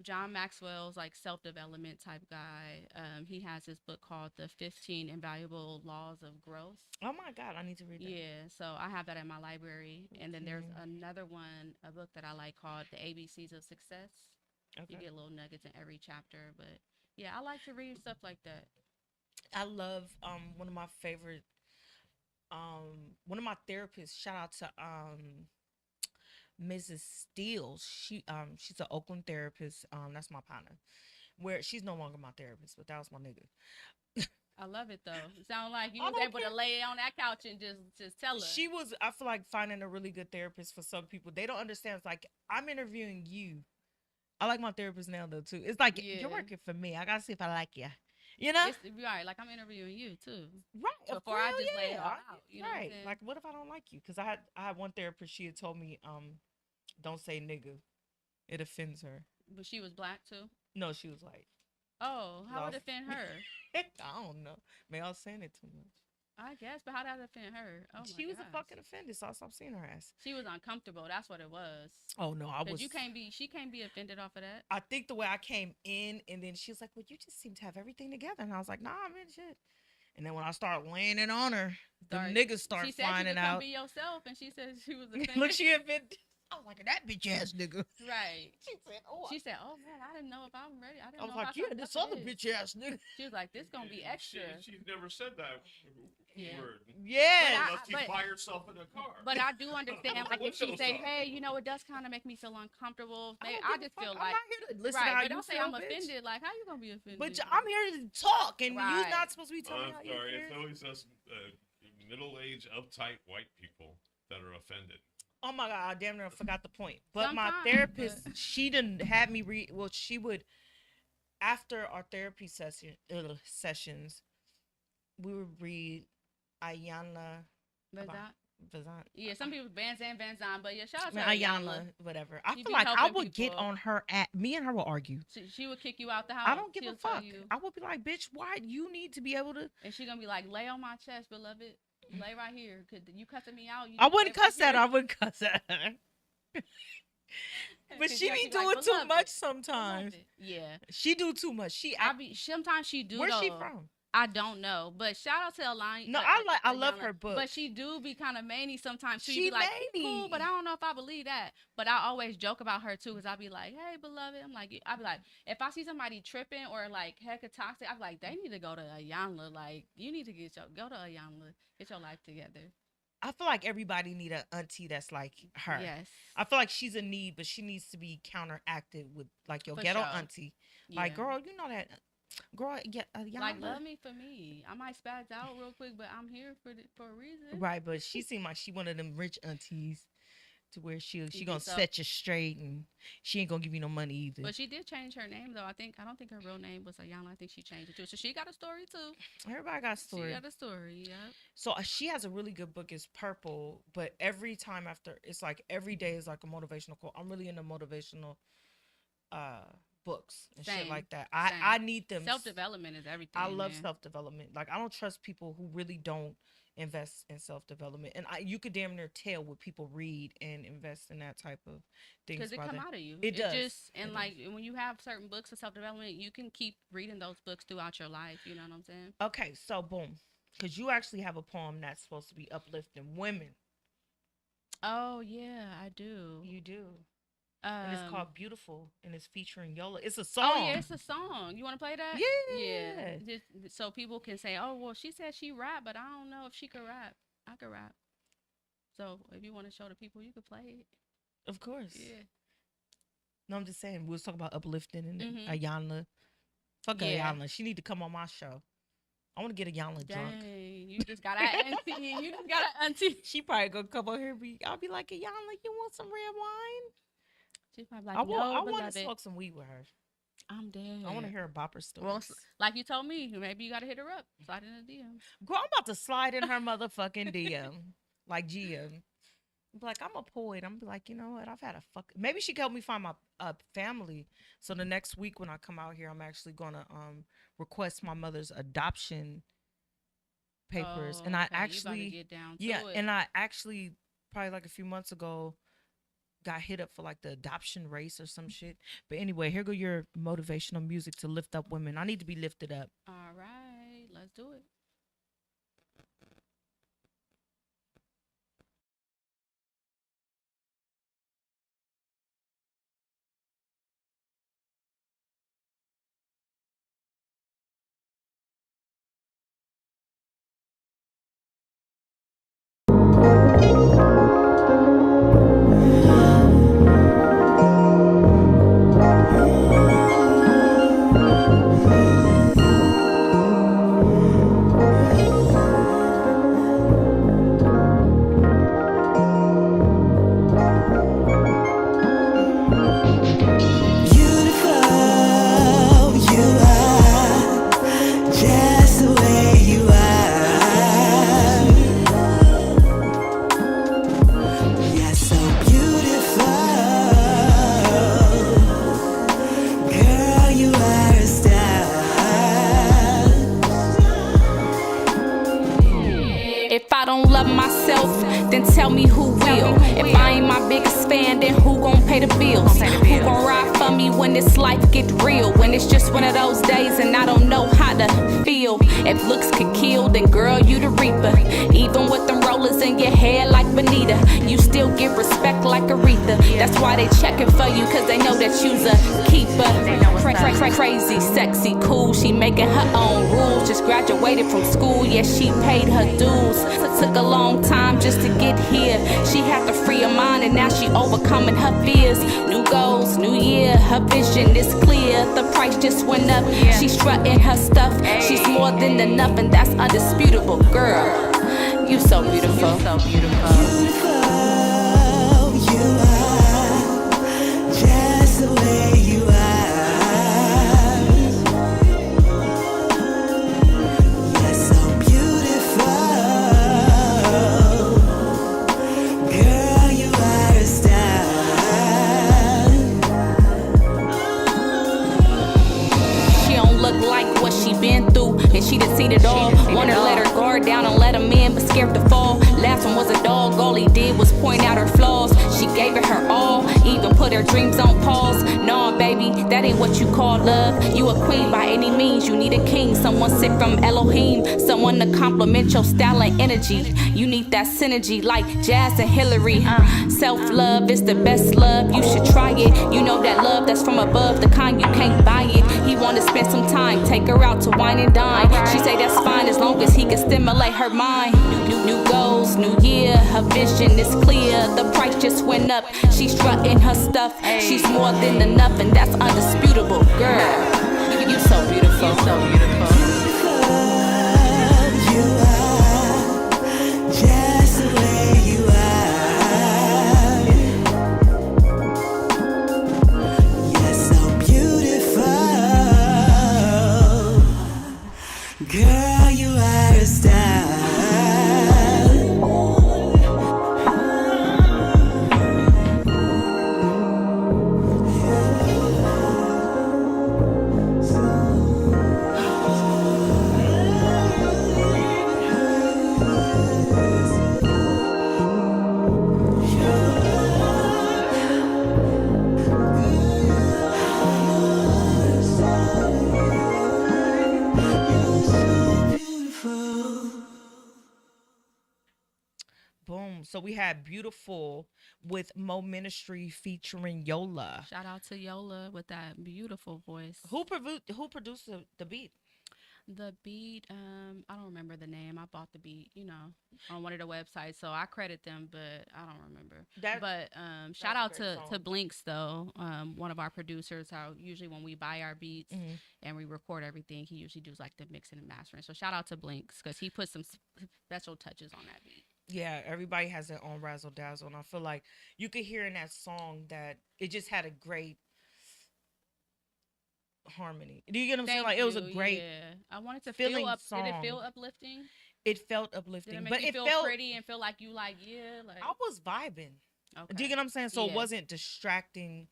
C: John Maxwell's like self-development type guy. He has this book called The 15 Invaluable Laws of Growth.
B: Oh my god, I need to read that.
C: Yeah, so I have that in my library. And then there's
B: Okay.
C: another one, a book that I like called The ABCs of Success. You
B: Okay.
C: get little nuggets in every chapter, but yeah, I like to read stuff like that.
B: I love one of my favorite one of my therapists, shout out to Mrs. Steele. She's an Oakland therapist. That's my partner. Where she's no longer my therapist, but that was my nigga.
C: I love it though. It sounds like you
B: I
C: was
B: don't
C: able
B: care.
C: to lay on that couch and just tell her.
B: She was. I feel like finding a really good therapist for some people. They don't understand. It's like I'm interviewing you. I like my therapist now though too. It's like
C: Yeah.
B: you're working for me. I gotta see if I like you. You know,
C: It's right. Like I'm interviewing you too.
B: right? Of
C: Before I
B: course,
C: just lay it
B: yeah.
C: all out. You know what I'm
B: Right.
C: saying?
B: Like, what if I don't like you? Because I had one therapist. She had told me, don't say nigga. It offends her.
C: But she was black too.
B: No, she was like,
C: Oh, how would
B: No.
C: it offend her?
B: I don't know. Maybe I was saying it too much.
C: I guess, but how did that offend her? Oh,
B: She
C: my
B: was
C: gosh.
B: a fucking offended, so I stopped seeing her ass.
C: She was uncomfortable. That's what it was.
B: Oh no, I
C: 'Cause
B: was.
C: you can't be. She can't be offended off of that.
B: I think the way I came in, and then she was like, "Well, you just seem to have everything together," and I was like, "Nah, I'm in shit." And then when I start laying it on her, the
C: Sorry.
B: niggas start
C: She said you
B: finding
C: could come
B: out.
C: be yourself, and she said she was offended.
B: Look, she offended. I was like, that bitch ass nigga.
C: Right.
B: She said, "Oh."
C: She said, "Oh man, I didn't know if I'm ready. I didn't
B: I was
C: know
B: like,
C: if I
B: "Yeah,
C: signed
B: this
C: up for
B: other bitch ass nigga."
C: She was like, "This gonna be extra."
D: She's never said that
C: Yeah.
D: word.
B: Yeah.
C: But
D: Unless you by yourself in a car.
C: But I do understand, like if she
D: Windows
C: say,
D: up.
C: "Hey, you know, it does kind of make me feel uncomfortable." Maybe
B: don't
C: I
B: give a
C: just
B: fuck.
C: feel
B: I'm
C: like,
B: not here to listen to
C: right?
B: how
C: But
B: you
C: don't say
B: feel,
C: I'm
B: bitch.
C: offended. Like, how you gonna be offended?
B: But I'm here to talk, and
C: Right.
B: you're not supposed to be telling me how you
D: Sorry,
B: feel.
D: it's always us middle-aged, uptight white people that are offended.
B: Oh my god, I damn near forgot the point. But my
C: Sometimes,
B: therapist,
C: but-
B: she didn't have me read. Well, she would after our therapy sessions, we would read Ayanna
C: But that,
B: Vazan.
C: yeah, some people Van Zan, but yeah, shout out to
B: Ayanna,
C: Ayanna.
B: whatever. I
C: She
B: feel
C: be
B: like I
C: helping
B: would get
C: people.
B: on her at me and her will argue.
C: She would kick you out the house.
B: I don't give
C: She'll
B: a
C: tell
B: fuck.
C: you,
B: I would be like, bitch, why you need to be able to?
C: and she gonna be like, "Lay on my chest, beloved. Lay right here. Cause you cussing me out." You
B: I
C: need to
B: wouldn't
C: lay right
B: cuss at her.
C: here."
B: I wouldn't cuss at her. But
C: 'Cause
B: she
C: yeah,
B: be
C: like,
B: doing too
C: "Beloved,
B: much
C: beloved."
B: sometimes.
C: Yeah,
B: She do too much.
C: sometimes she do.
B: Where's she
C: though.
B: from?
C: I don't know, but shout out to Alani.
B: No, I love her book.
C: But she do be kind of manny sometimes. She
B: She
C: be like,
B: manny.
C: cool, but I don't know if I believe that. But I always joke about her too, cause I be like, hey, beloved, I be like, if I see somebody tripping or like hecka toxic, I be like, they need to go to Ayanla. Like, you need to go to Ayanla, get your life together.
B: I feel like everybody need an auntie that's like her.
C: Yes.
B: I feel like she's a need, but she needs to be counteracted with like your
C: For
B: ghetto
C: sure.
B: auntie. Like,
C: Yeah.
B: girl, you know that. Girl, yeah,
C: Like, love me for me. I might spaz out real quick, but I'm here for a reason.
B: Right, but she seemed like she one of them rich aunties to where she
C: You
B: gonna
C: think so?
B: set you straight and she ain't gonna give you no money either.
C: But she did change her name though. I don't think her real name was Ayanla. I think she changed it too. So she got a story too.
B: Everybody got a story.
C: She got a story. Yeah.
B: So she has a really good book. It's purple, but every time after, it's like every day is like a motivational quote. I'm really into motivational books and shit
C: Same,
B: like that.
C: same.
B: I need them.
C: Self development is everything.
B: I love
C: man.
B: self development. Like I don't trust people who really don't invest in self development, and you could damn near tell what people read and invest in that type of things.
C: Because it
B: by
C: come
B: the-
C: out of you.
B: It does.
C: Just and
B: It
C: like when you have certain books of self development, you can keep reading those books throughout your life. You know what I'm saying?
B: Okay, so boom, because you actually have a poem that's supposed to be uplifting women.
C: Oh yeah, I do.
B: You do. And it's called Beautiful, and it's featuring Yola. It's a song.
C: Oh yeah, it's a song. You want to play that?
B: Yeah.
C: Just so people can say, oh well, she said she rap, but I don't know if she could rap. I could rap. So if you want to show the people, you could play it.
B: Of course.
C: Yeah.
B: No, I'm just saying, we was talking about uplifting and
C: Mhm.
B: Ayanla. Fuck
C: Yeah.
B: Ayanla. She need to come on my show. I want to get Ayanla drunk.
C: Dang, you just got an auntie. You just got an auntie.
B: She probably gonna come over here. I'll be like, Ayanla, you want some red wine?
C: She's probably like,
B: I want to
C: beloved,
B: smoke some weed with her.
C: I'm dead.
B: I want to hear her bopper stories.
C: Well, like you told me, maybe you gotta hit her up. Slide in the DM.
B: Girl, I'm about to slide in her motherfucking DM. Like GM. Be like, I'm a poet. I'm be like, you know what? I've had a fuck. Maybe she can help me find my family. So the next week when I come out here, I'm actually gonna request my mother's adoption papers. And I
C: Oh, okay, you about to
B: actually,
C: get down to
B: yeah,
C: it.
B: and I actually probably like a few months ago got hit up for like the adoption race or some shit. But anyway, here go your motivational music to lift up women. I need to be lifted up.
C: All right, let's do it.
E: then tell me who will. If I ain't my biggest fan, then who gon' pay the bills? Who gon' ride for me when this life get real? When it's just one of those days and I don't know how to feel. If looks could kill, then girl, you the reaper. Even with them rollers in your hair like Bonita, you still get respect like Aretha. That's why they checking for you, cause they know that you's a keeper. Crazy, sexy, cool, she making her own rules. Just graduated from school, yeah, she paid her dues. Took a long time just to get here. She had to free her mind and now she overcoming her fears. New goals, new year, her vision is clear. The price just went up, she's strutting her stuff. She's more than enough and that's undisputable. Girl, you so beautiful. You so beautiful.
F: You are just the way you are.
E: And she done seen it all. Wanna let her guard down and let him in, but scared to fall. Last one was a dog, all he did was point out her flaws. She gave it her all, even put her dreams on pause. Nah, baby, that ain't what you call love. You a queen by any means, you need a king. Someone sent from Elohim, someone to compliment your style and energy. You need that synergy like Jazz and Hillary. Self-love is the best love, you should try it. You know that love that's from above, the kind you can't buy it. He wanna spend some time, take her out to wine and dine. She say that's fine as long as he can stimulate her mind. New goals, new year, her vision is clear. The price just went up, she's strutting her stuff. She's more than enough and that's undisputable. Girl, you so beautiful. You so beautiful.
F: You are just the way you are. You're so beautiful. Girl, you are a star.
B: Boom. So we had Beautiful with Moe Ministry featuring Yola.
C: Shout out to Yola with that beautiful voice.
B: Who produced the beat?
C: The beat, I don't remember the name. I bought the beat, on one of the websites, so I credit them, but I don't remember. But shout out to Blinks though, one of our producers. How usually when we buy our beats and we record everything, he usually does like the mixing and mastering. So shout out to Blinks because he put some special touches on that beat.
B: Yeah, everybody has their own razzle dazzle, and I feel like you could hear in that song that it just had a great harmony. Do you get what I'm saying? Like it was a great.
C: Yeah, I wanted to feel up.
B: Song.
C: Did it feel uplifting?
B: It felt uplifting,
C: Did it make
B: but
C: you
B: it
C: feel
B: felt
C: pretty and feel like you like
B: I was vibing.
C: Okay.
B: Do you get what I'm saying? So it wasn't distracting,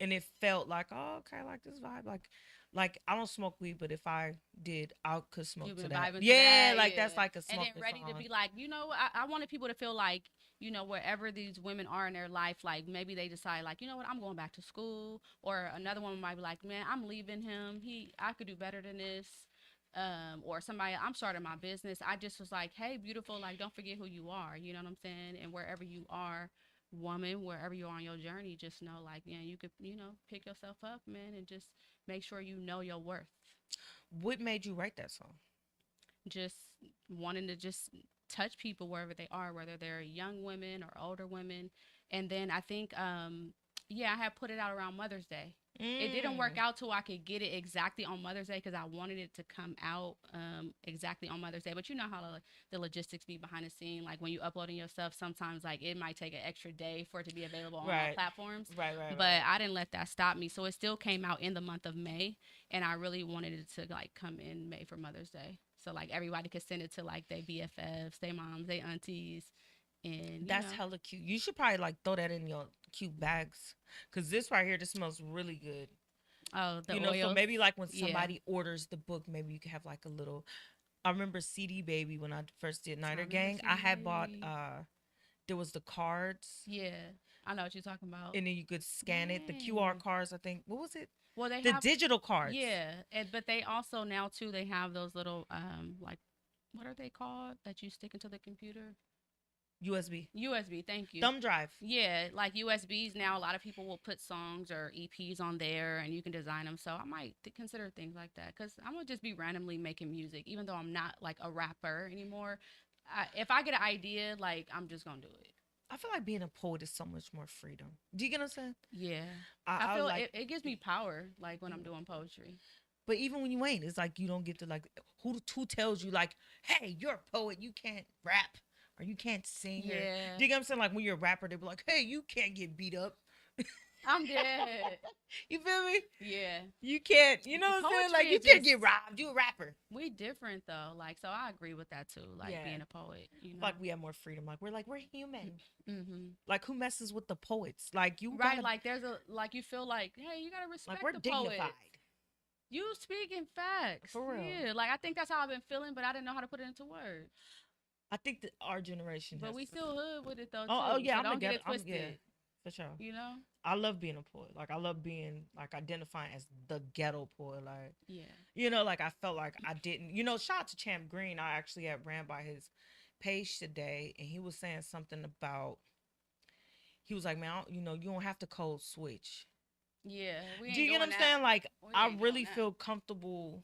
B: and it felt like, oh, okay, I like this vibe. Like I don't smoke weed, but if I did, I could smoke to that. Yeah, that's like a smoke.
C: And then ready to be like, I wanted people to feel like, wherever these women are in their life, like maybe they decide like, you know what, I'm going back to school, or another woman might be like, man, I'm leaving him. I could do better than this. Or somebody, I'm starting my business. I just was like, hey, beautiful, like don't forget who you are. You know what I'm saying? And wherever you are, woman, wherever you are on your journey, just know like, yeah, you could, pick yourself up, man, and just make sure you know your worth.
B: What made you write that song?
C: Just wanting to just touch people wherever they are, whether they're young women or older women. And then I think, I had put it out around Mother's Day. It didn't work out till I could get it exactly on Mother's Day because I wanted it to come out exactly on Mother's Day. But you know how the logistics be behind the scene. Like when you uploading your stuff, sometimes like it might take an extra day for it to be available on all platforms.
B: Right.
C: But I didn't let that stop me. So it still came out in the month of May. And I really wanted it to like come in May for Mother's Day. So like everybody could send it to like their BFFs, their moms, their aunties. And
B: that's hella cute. You should probably like throw that in your cute bags, because this right here, this smells really good.
C: Oh, the oils.
B: So maybe like when somebody orders the book, maybe you could have like a little. I remember CD Baby when I first did Niner Gang. I had bought there was the cards,
C: Yeah, I know what you're talking about.
B: and then you could scan it. The
C: Dang.
B: QR cards, I think. What was it?
C: Well, they
B: The
C: have
B: digital cards.
C: yeah, but they also now too they have those little like what are they called that you stick into the computer?
B: USB.
C: USB. Thank you.
B: Thumb drive.
C: Yeah, like USBs now. A lot of people will put songs or EPs on there, and you can design them. So I might consider things like that because I'm gonna just be randomly making music, even though I'm not like a rapper anymore. If I get an idea, like I'm just gonna do it.
B: I feel like being a poet is so much more freedom. Do you get what I'm saying?
C: Yeah,
B: I
C: feel
B: like,
C: it gives me power, like when I'm doing poetry.
B: but even when you ain't, it's like you don't get to like who tells you like, hey, you're a poet, you can't rap or you can't sing. Or,
C: Yeah,
B: do you get what I'm saying? Like when you're a rapper, they be like, hey, you can't get beat up.
C: I'm dead.
B: You feel me?
C: Yeah,
B: You can't. You know what I'm saying? Like
C: Poetry
B: you
C: is
B: can't
C: just-
B: get robbed. You a rapper.
C: we different though. Like so, I agree with that too. Like
B: Yeah.
C: being a poet, you know.
B: Like we have more freedom. Like we're human.
C: Mm-hmm.
B: Like who messes with the poets? Like you
C: Right,
B: gotta,
C: like there's a like you feel like hey you gotta respect
B: like we're
C: the
B: dignified.
C: poet. You speaking facts
B: For real.
C: Yeah, like I think that's how I've been feeling, but I didn't know how to put it into words.
B: I think that our generation.
C: But
B: has
C: we
B: to-
C: still hood with it though.
B: Oh,
C: too,
B: yeah,
C: so
B: I'm
C: don't get it
B: I'm,
C: twisted.
B: yeah, for sure.
C: You know?
B: I love being a poet. Like I love being like identifying as the ghetto poet. Like
C: Yeah.
B: you know, like I felt like I didn't. You know, shout out to Champ Green. I actually had ran by his page today, and he was saying something about. He was like, man, you know, you don't have to code switch.
C: Yeah. We ain't
B: Do you get what I'm
C: doing
B: saying? Like
C: We
B: I
C: ain't
B: really
C: doing that.
B: feel comfortable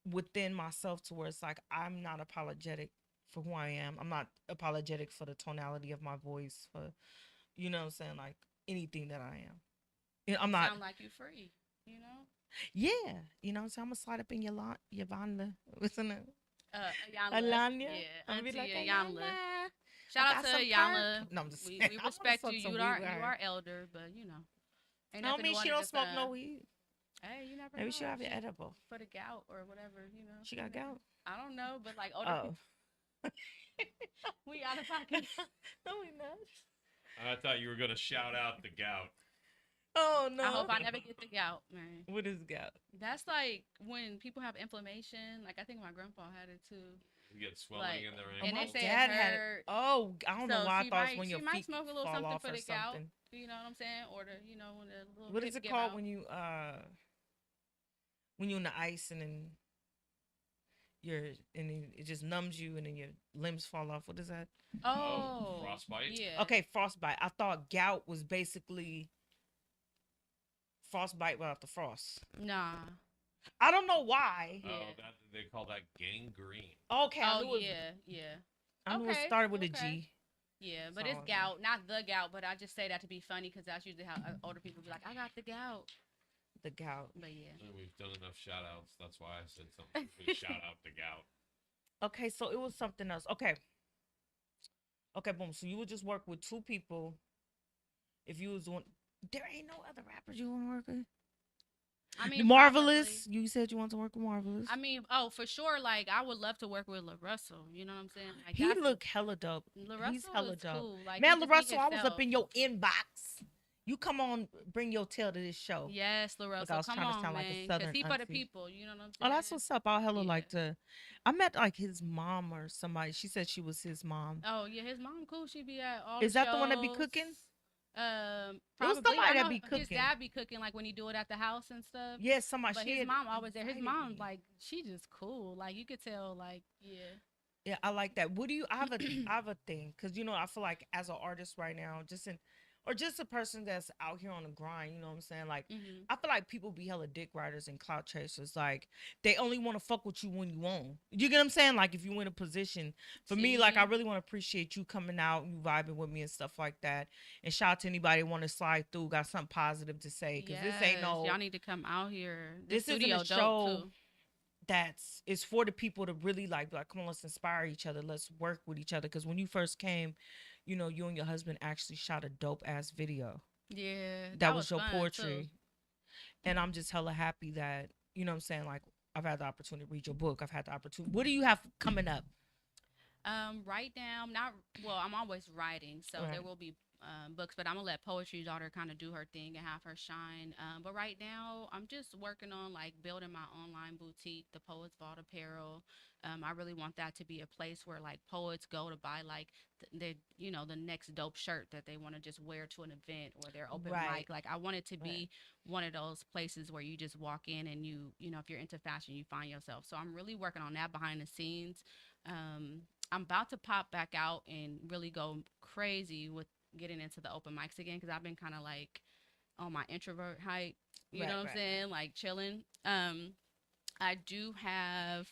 B: within myself to where it's like I'm not apologetic for who I am. I'm not apologetic for the tonality of my voice, for you know what I'm saying, like anything that I am. You know, I'm not.
C: Sound like you free. You know?
B: Yeah, you know what I'm saying. I'm gonna slide up in Yolanda. What's in it?
C: Ayanla.
B: Alanya.
C: Yeah.
B: I'm gonna be
C: Auntie
B: like
C: Ayanla.
B: Ayanla.
C: Shout
B: I
C: out
B: got
C: to
B: some
C: Ayanla.
B: perk. No, I'm just
C: We
B: saying. I wanna
C: respect
B: smoke
C: you.
B: some
C: You
B: weed
C: are
B: with her.
C: elder, but you know. Ain't
B: I don't
C: nothing
B: mean
C: one
B: she
C: at
B: don't
C: a
B: smoke no
C: time.
B: weed.
C: Hey, you never know.
B: Maybe she'll have it
C: She-
B: edible.
C: for the gout or whatever, you know.
B: She got
C: you never-
B: gout.
C: I don't know, but like older
B: Oh.
C: people, we out of pocket.
B: No, we not.
D: I thought you were gonna shout out the gout.
B: Oh no.
C: I hope I never get the gout, man.
B: What is gout?
C: That's like when people have inflammation. Like I think my grandpa had it too.
D: You get swelling
C: Like,
D: in their
C: and
D: ankles.
C: they say
B: Dad
C: it
B: had it.
C: hurt.
B: Oh, I don't know
C: So
B: why I
C: she
B: thought it was
C: might-
B: when
C: she
B: your
C: might
B: feet
C: smoke a little
B: fall
C: something
B: off
C: for
B: or
C: the gout.
B: something.
C: You know what I'm saying? Or the when the little
B: What is
C: hip
B: it
C: give
B: called
C: out.
B: when you in the ice and then it just numbs you and then your limbs fall off? What is that?
C: Oh,
D: frostbite?
C: Yeah.
B: Okay, frostbite. I thought gout was basically frostbite without the frost.
C: Nah.
B: I don't know why.
D: Oh,
C: Yeah.
D: that they call that gangrene.
B: Okay, I knew
C: Oh
B: it,
C: yeah.
B: I knew it
C: Okay,
B: started with a
C: okay.
B: G.
C: Yeah, but
B: So,
C: it's gout, not the gout. But I just say that to be funny because that's usually how older people be like, "I got the gout."
B: The gout.
C: But yeah.
D: And we've done enough shout outs. That's why I said something. We shout out the gout.
B: Okay, so it was something else. Okay, boom. So you would just work with two people. If you was doing, there ain't no other rappers you want to work with.
C: I mean,
B: Marvelous.
C: probably.
B: You said you want to work with Marvelous.
C: I mean, oh, for sure. Like, I would love to work with LaRussell. You know what I'm saying? Like,
B: He
C: that's-
B: look hella dope.
C: LaRussell
B: He's hella
C: is
B: dope.
C: cool. Like,
B: Man,
C: he just be
B: LaRussell, I was up
C: himself.
B: in your inbox. You come on, bring your tail to this show.
C: Yes, LaRussell.
B: was
C: come
B: trying to
C: on,
B: sound like a
C: man.
B: Southern
C: he for the
B: auntie.
C: people. You know what I'm saying?
B: Oh, that's what's up. I'll hella
C: Yeah.
B: like to. I met like his mom or somebody. She said she was his mom.
C: Oh yeah, his mom cool. She be at all.
B: Is
C: the
B: that the one that be
C: shows.
B: cooking?
C: Probably.
B: It was somebody
C: I
B: that
C: know
B: be
C: His
B: cooking.
C: dad be cooking like when he do it at the house and stuff.
B: Yes, somebody.
C: But
B: she
C: his
B: had
C: mom always there. His
B: invited
C: mom,
B: me.
C: like, she just cool. Like, you could tell, like, yeah.
B: Yeah, I like that. What do you? I have a thing because you know I feel like as an artist right now, just a person that's out here on the grind. You know what I'm saying? Like
C: Mm-hmm.
B: I feel like people be hella dick riders and clout chasers. Like they only want to fuck with you when you own. You get what I'm saying? Like if you in a position. For me, like I
C: See?
B: really want to appreciate you coming out, you vibing with me and stuff like that. And shout out to anybody want to slide through, got something positive to say because this ain't no.
C: Y'all need to come out here.
B: This isn't
C: studio
B: a
C: dope,
B: show
C: too.
B: that's it's for the people to really like come on, let's inspire each other, let's work with each other. Because when you first came, you know, you and your husband actually shot a dope ass video
C: Yeah.
B: that was your
C: fun,
B: poetry.
C: too.
B: And I'm just hella happy that, you know what I'm saying, like I've had the opportunity to read your book. I've had the opportunity. What do you have coming up?
C: Right now, I'm always writing, so
B: Right.
C: there will be books, but I'm gonna let Poetry Daughter kind of do her thing and have her shine. But right now, I'm just working on like building my online boutique, the Poets Vault Apparel. I really want that to be a place where like poets go to buy like the next dope shirt that they want to just wear to an event or their open
B: Right.
C: mic. Like I want it to
B: Right.
C: be one of those places where you just walk in and if you're into fashion, you find yourself. So I'm really working on that behind the scenes. I'm about to pop back out and really go crazy with getting into the open mics again because I've been kind of like on my introvert hype, you
B: Right,
C: know what I'm
B: right,
C: saying? Like chilling. I do have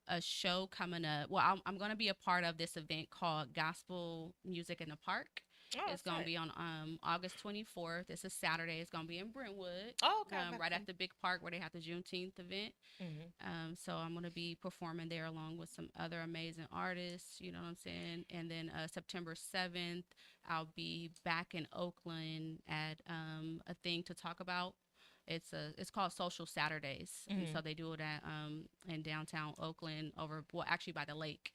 C: a show coming up. Well, I'm going to be a part of this event called Gospel Music in the Park.
B: Oh,
C: It's going to
B: sick.
C: be on August 24th. It's a Saturday. It's going to be in Brentwood,
B: Oh, okay. Okay,
C: right
B: cool.
C: at the big park where they have the Juneteenth event. So I'm going to be performing there along with some other amazing artists, you know what I'm saying? And then September 7th, I'll be back in Oakland at a thing to talk about. It's called Social Saturdays. And so they do it at in downtown Oakland actually by the lake.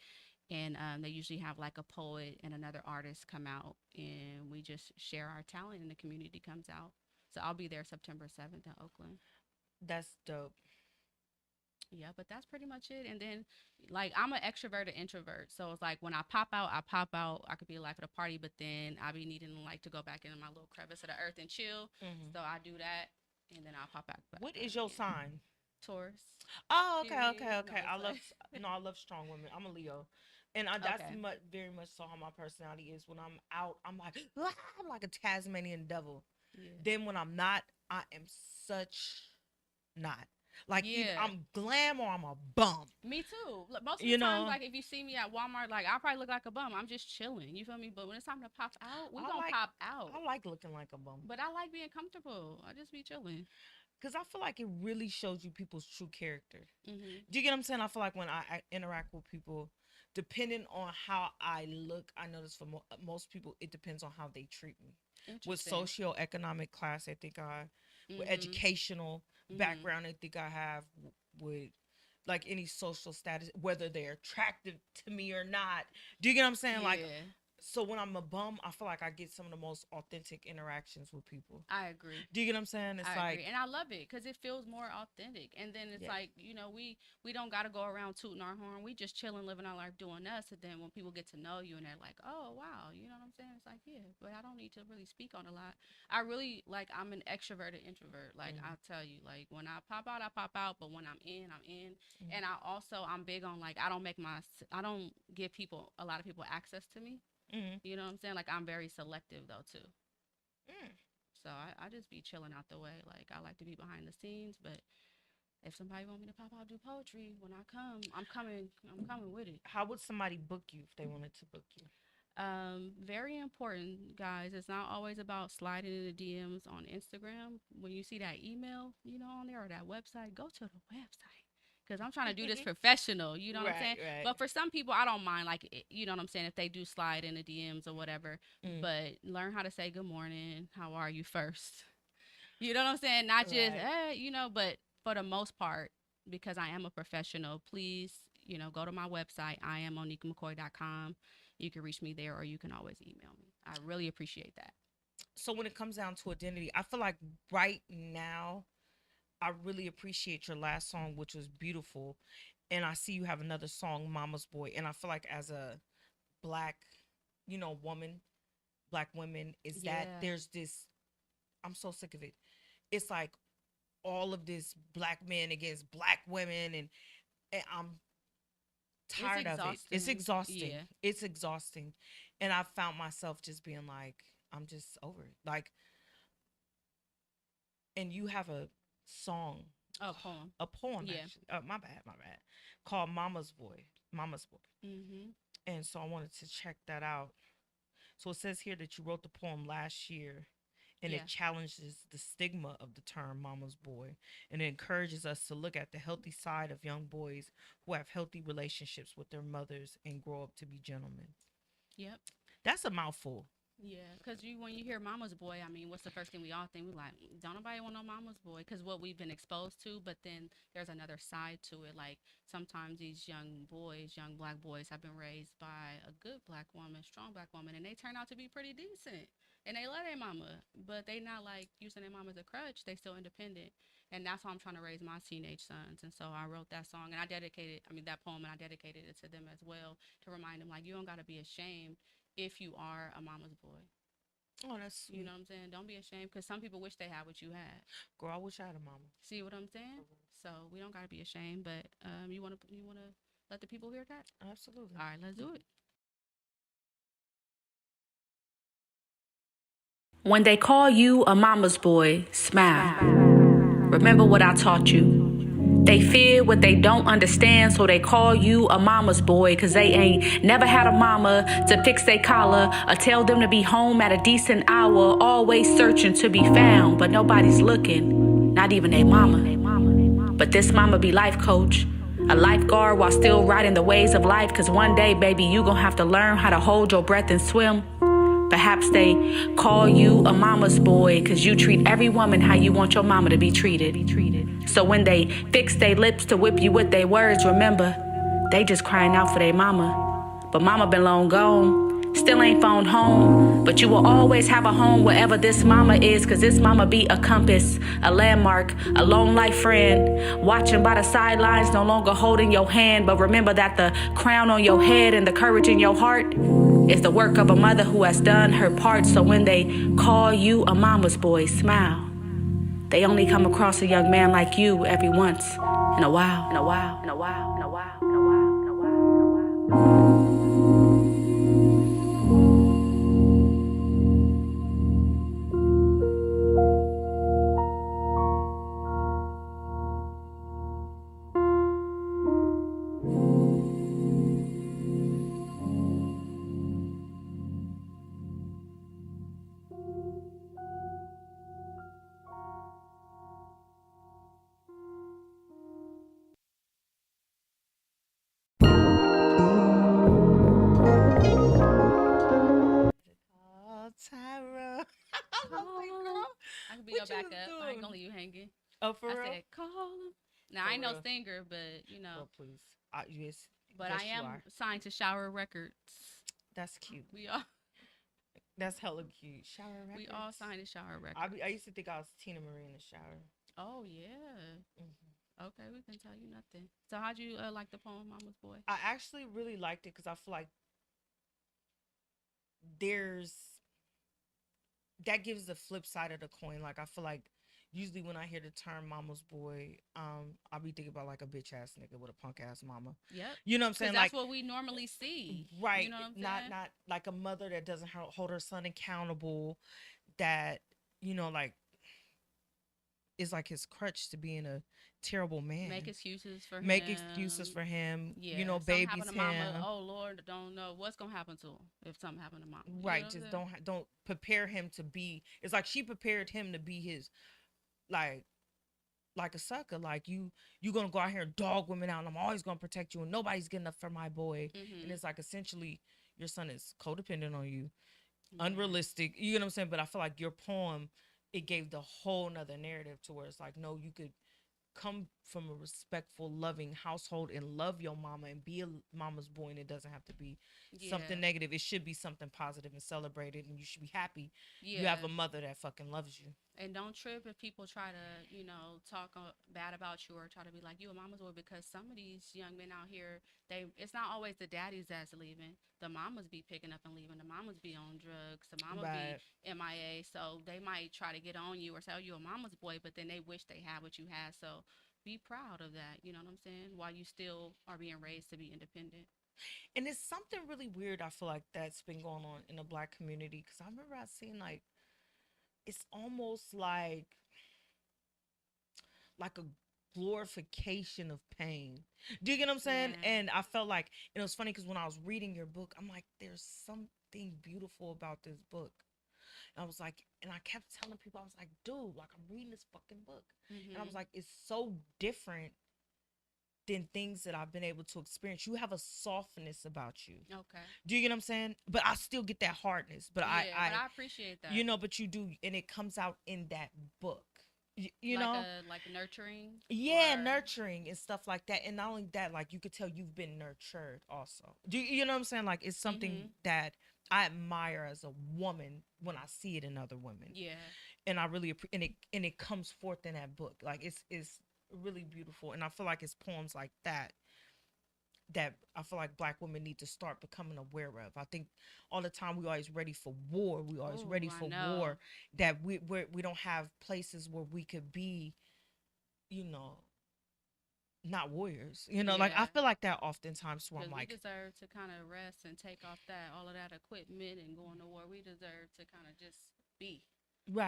C: And they usually have like a poet and another artist come out and we just share our talent and the community comes out. So I'll be there September 7th in Oakland.
B: That's dope.
C: Yeah, but that's pretty much it. And then, like, I'm an extroverted introvert. So it's like when I pop out, I pop out. I could be life at a party, but then I be needing like to go back into my little crevice of the earth and chill. So I do that, and then I'll pop back.
B: What is your sign?
C: Taurus.
B: Oh, okay,
C: Period.
B: okay, okay.
C: No,
B: I
C: it's
B: love I love strong women. I'm a Leo, and that's
C: Okay.
B: very much so how my personality is. When I'm out, I'm like "Ah," I'm like a Tasmanian devil.
C: Yeah.
B: Then when I'm not, I am such not. Like either
C: Yeah.
B: I'm glam or I'm a bum.
C: Me too. Look, most of
B: You
C: the time,
B: know?
C: like if you see me at Walmart, like I'll probably look like a bum. I'm just chilling. You feel me? But when it's time to pop out, we
B: I
C: gonna
B: like-
C: pop out.
B: I like looking like a bum
C: But I like being comfortable. I just be chilling.
B: because I feel like it really shows you people's true character.
C: Hmm.
B: Do you get what I'm saying? I feel like when I interact with people, depending on how I look, I notice for most people, it depends on how they treat me. With
C: Interesting.
B: socioeconomic class, I think with
C: Mhm.
B: educational
C: Mhm.
B: background, I think I have with like any social status, whether they're attractive to me or not. Do you get what I'm saying? Like,
C: Yeah.
B: so when I'm a bum, I feel like I get some of the most authentic interactions with people.
C: I agree.
B: Do you get what I'm saying? It's
C: I
B: like,
C: agree. And I love it because it feels more authentic. And then it's
B: Yeah.
C: like, we don't got to go around tooting our horn. We just chilling, living our life, doing us. And then when people get to know you and they're like, oh, wow, you know what I'm saying? It's like, yeah, but I don't need to really speak on a lot. I really, like, I'm an extroverted introvert. Like,
B: Mhm.
C: I'll tell you, like, when I pop out, I pop out. But when I'm in, I'm in.
B: Mhm.
C: And I'm big on, like, I don't give a lot of people access to me.
B: Mhm.
C: You know what I'm saying? Like, I'm very selective, though, too.
B: Mm.
C: So I just be chilling out the way. Like I like to be behind the scenes, but if somebody want me to pop out do poetry when I come, I'm coming. I'm coming with it.
B: How would somebody book you if they wanted to book you?
C: Very important, guys. It's not always about sliding in the DMs on Instagram. When you see that email, on there or that website, go to the website. Because I'm trying to do this professional, you know what I'm saying?
B: Right.
C: But for some people, I don't mind, like, you know what I'm saying, if they do slide in the DMs or whatever.
B: Mm.
C: But learn how to say good morning, how are you first. You know what I'm saying? Not just,
B: Right.
C: hey, but for the most part, because I am a professional, please, go to my website, iammoniquemccoy.com. You can reach me there or you can always email me. I really appreciate that.
B: So when it comes down to identity, I feel like right now, I really appreciate your last song, which was beautiful. And I see you have another song, Mama's Boy. And I feel like as a black, woman, black women, is that
C: Yeah.
B: there's this, I'm so sick of it. It's like all of this black men against black women. And I'm tired of it. It's exhausting.
C: Yeah.
B: It's exhausting. And I found myself just being like, I'm just over it. Like, and you have a song,
C: Oh, poem.
B: a poem,
C: Yeah.
B: actually. My bad, called Mama's Boy. Mama's Boy.
C: Mm-hmm.
B: And so I wanted to check that out. So it says here that you wrote the poem last year, and
C: Yeah.
B: it challenges the stigma of the term Mama's Boy, and it encourages us to look at the healthy side of young boys who have healthy relationships with their mothers and grow up to be gentlemen.
C: Yep.
B: That's a mouthful.
C: Yeah, because when you hear mama's boy, I mean, what's the first thing we all think? We're like, don't nobody want no mama's boy, because what we've been exposed to. But then there's another side to it. Like sometimes these young black boys, have been raised by a good black woman, strong black woman, and they turn out to be pretty decent. And they love their mama, but they not like using their mama as a crutch. They still independent. And that's how I'm trying to raise my teenage sons. And so I wrote that song and that poem, and I dedicated it to them as well to remind them, like, you don't got to be ashamed if you are a mama's boy.
B: Oh, that's sweet.
C: You know what I'm saying? Don't be ashamed, because some people wish they had what you had.
B: Girl, I wish I had a mama.
C: See what I'm saying? So we don't got to be ashamed, but you want to let the people hear that?
B: Absolutely.
C: All right, let's do it.
E: When they call you a mama's boy, smile. Remember what I taught you. They fear what they don't understand, so they call you a mama's boy, cause they ain't never had a mama to fix their collar or tell them to be home at a decent hour, always searching to be found, but nobody's looking, not even their mama. But this mama be life coach, a lifeguard while still riding the waves of life, cause one day, baby, you gon' have to learn how to hold your breath and swim. Perhaps they call you a mama's boy cause you treat every woman how you want your mama to be treated. So when they fix their lips to whip you with their words, remember, they just crying out for their mama. But mama been long gone, still ain't phoned home. But you will always have a home wherever this mama is, cause this mama be a compass, a landmark, a lone life friend, watching by the sidelines, no longer holding your hand. But remember that the crown on your head and the courage in your heart is the work of a mother who has done her part. So when they call you a mama's boy, smile. They only come across a young man like you every once in a while, in a while, in a while, in a while, in a while, in a while, in a while.
B: Oh, Tyra.
C: I could be
B: What
C: your
B: you was
C: backup. I ain't
B: doing?
C: gonna leave you hanging.
B: Oh, for
C: I
B: real?
C: said, call him. Now,
B: For
C: I ain't no
B: real.
C: singer, but, you know.
B: Girl, please. Yes,
C: But
B: yes,
C: I
B: you
C: am
B: are.
C: signed to Shower Records.
B: That's cute.
C: We all
B: That's hella cute. Shower records.
C: we all signed to Shower Records.
B: I used to think I was Tina Marie in the shower.
C: Oh, yeah.
B: Hmm.
C: Okay, we can tell you nothing. So how'd you like the poem, Mama's Boy?
B: I actually really liked it because I feel like there's that gives the flip side of the coin. Like I feel like usually when I hear the term mama's boy, I'll be thinking about like a bitch ass nigga with a punk ass mama.
C: Yep.
B: You know what I'm saying?
C: That's
B: Like
C: what we normally see.
B: right.
C: You know what I'm
B: not
C: saying?
B: not like a mother that doesn't hold her son accountable, that, you know, like is like his crutch to being a terrible man.
C: Make excuses for him.
B: Make excuses for him.
C: Yeah.
B: You know,
C: something
B: babies
C: happen to mama.
B: him.
C: Oh Lord, don't know what's gonna happen to him if something happened to mama. You
B: Right.
C: know what
B: Just
C: I'm saying?
B: don't prepare him to be. It's like she prepared him to be his, like a sucker. Like you gonna go out here and dog women out, and I'm always gonna protect you, and nobody's getting up for my boy.
C: Mhm.
B: And it's like essentially your son is codependent on you,
C: Yeah.
B: unrealistic. You know what I'm saying? But I feel like your poem, it gave the whole nother narrative to where it's like, no, you could come from a respectful, loving household and love your mama and be a mama's boy, and it doesn't have to be something negative. It should be something positive and celebrated, and you should be happy you have a mother that fucking loves you.
C: And don't trip if people try to, talk bad about you or try to be like you a mama's boy, because some of these young men out here, it's not always the daddies that's leaving. The mamas be picking up and leaving. The mamas be on drugs. The mamas
B: Right.
C: be MIA. So they might try to get on you or tell you a mama's boy, but then they wish they had what you had. So be proud of that. You know what I'm saying? While you still are being raised to be independent.
B: And it's something really weird, I feel like, that's been going on in the black community, because I remember I seen like it's almost like a glorification of pain. Do you get what I'm saying?
C: Yeah.
B: And I felt like, and it was funny because when I was reading your book, I'm like, there's something beautiful about this book. And I was like, and I kept telling people, I was like, dude, like I'm reading this fucking book. And I was like, it's so different than things that I've been able to experience. You have a softness about you.
C: Okay.
B: Do you get what I'm saying? But I still get that hardness. But
C: but I appreciate that.
B: but you do, and it comes out in that book. You
C: like
B: know,
C: like nurturing.
B: yeah,
C: Or
B: nurturing and stuff like that. And not only that, like you could tell you've been nurtured also. Do you know what I'm saying? Like it's something that I admire as a woman when I see it in other women.
C: yeah,
B: And I really and it comes forth in that book. Like it's really beautiful. And I feel like it's poems like that that I feel like black women need to start becoming aware of. I think all the time we always ready for war. We always
C: ooh,
B: ready
C: I
B: for
C: know.
B: war. That we don't have places where we could be, you know, not warriors. You know, like I
C: Yeah.
B: feel like that oftentimes where I'm
C: Because we
B: like,
C: deserve to kind of rest and take off that all of that equipment and go into war. We deserve to kind of just be.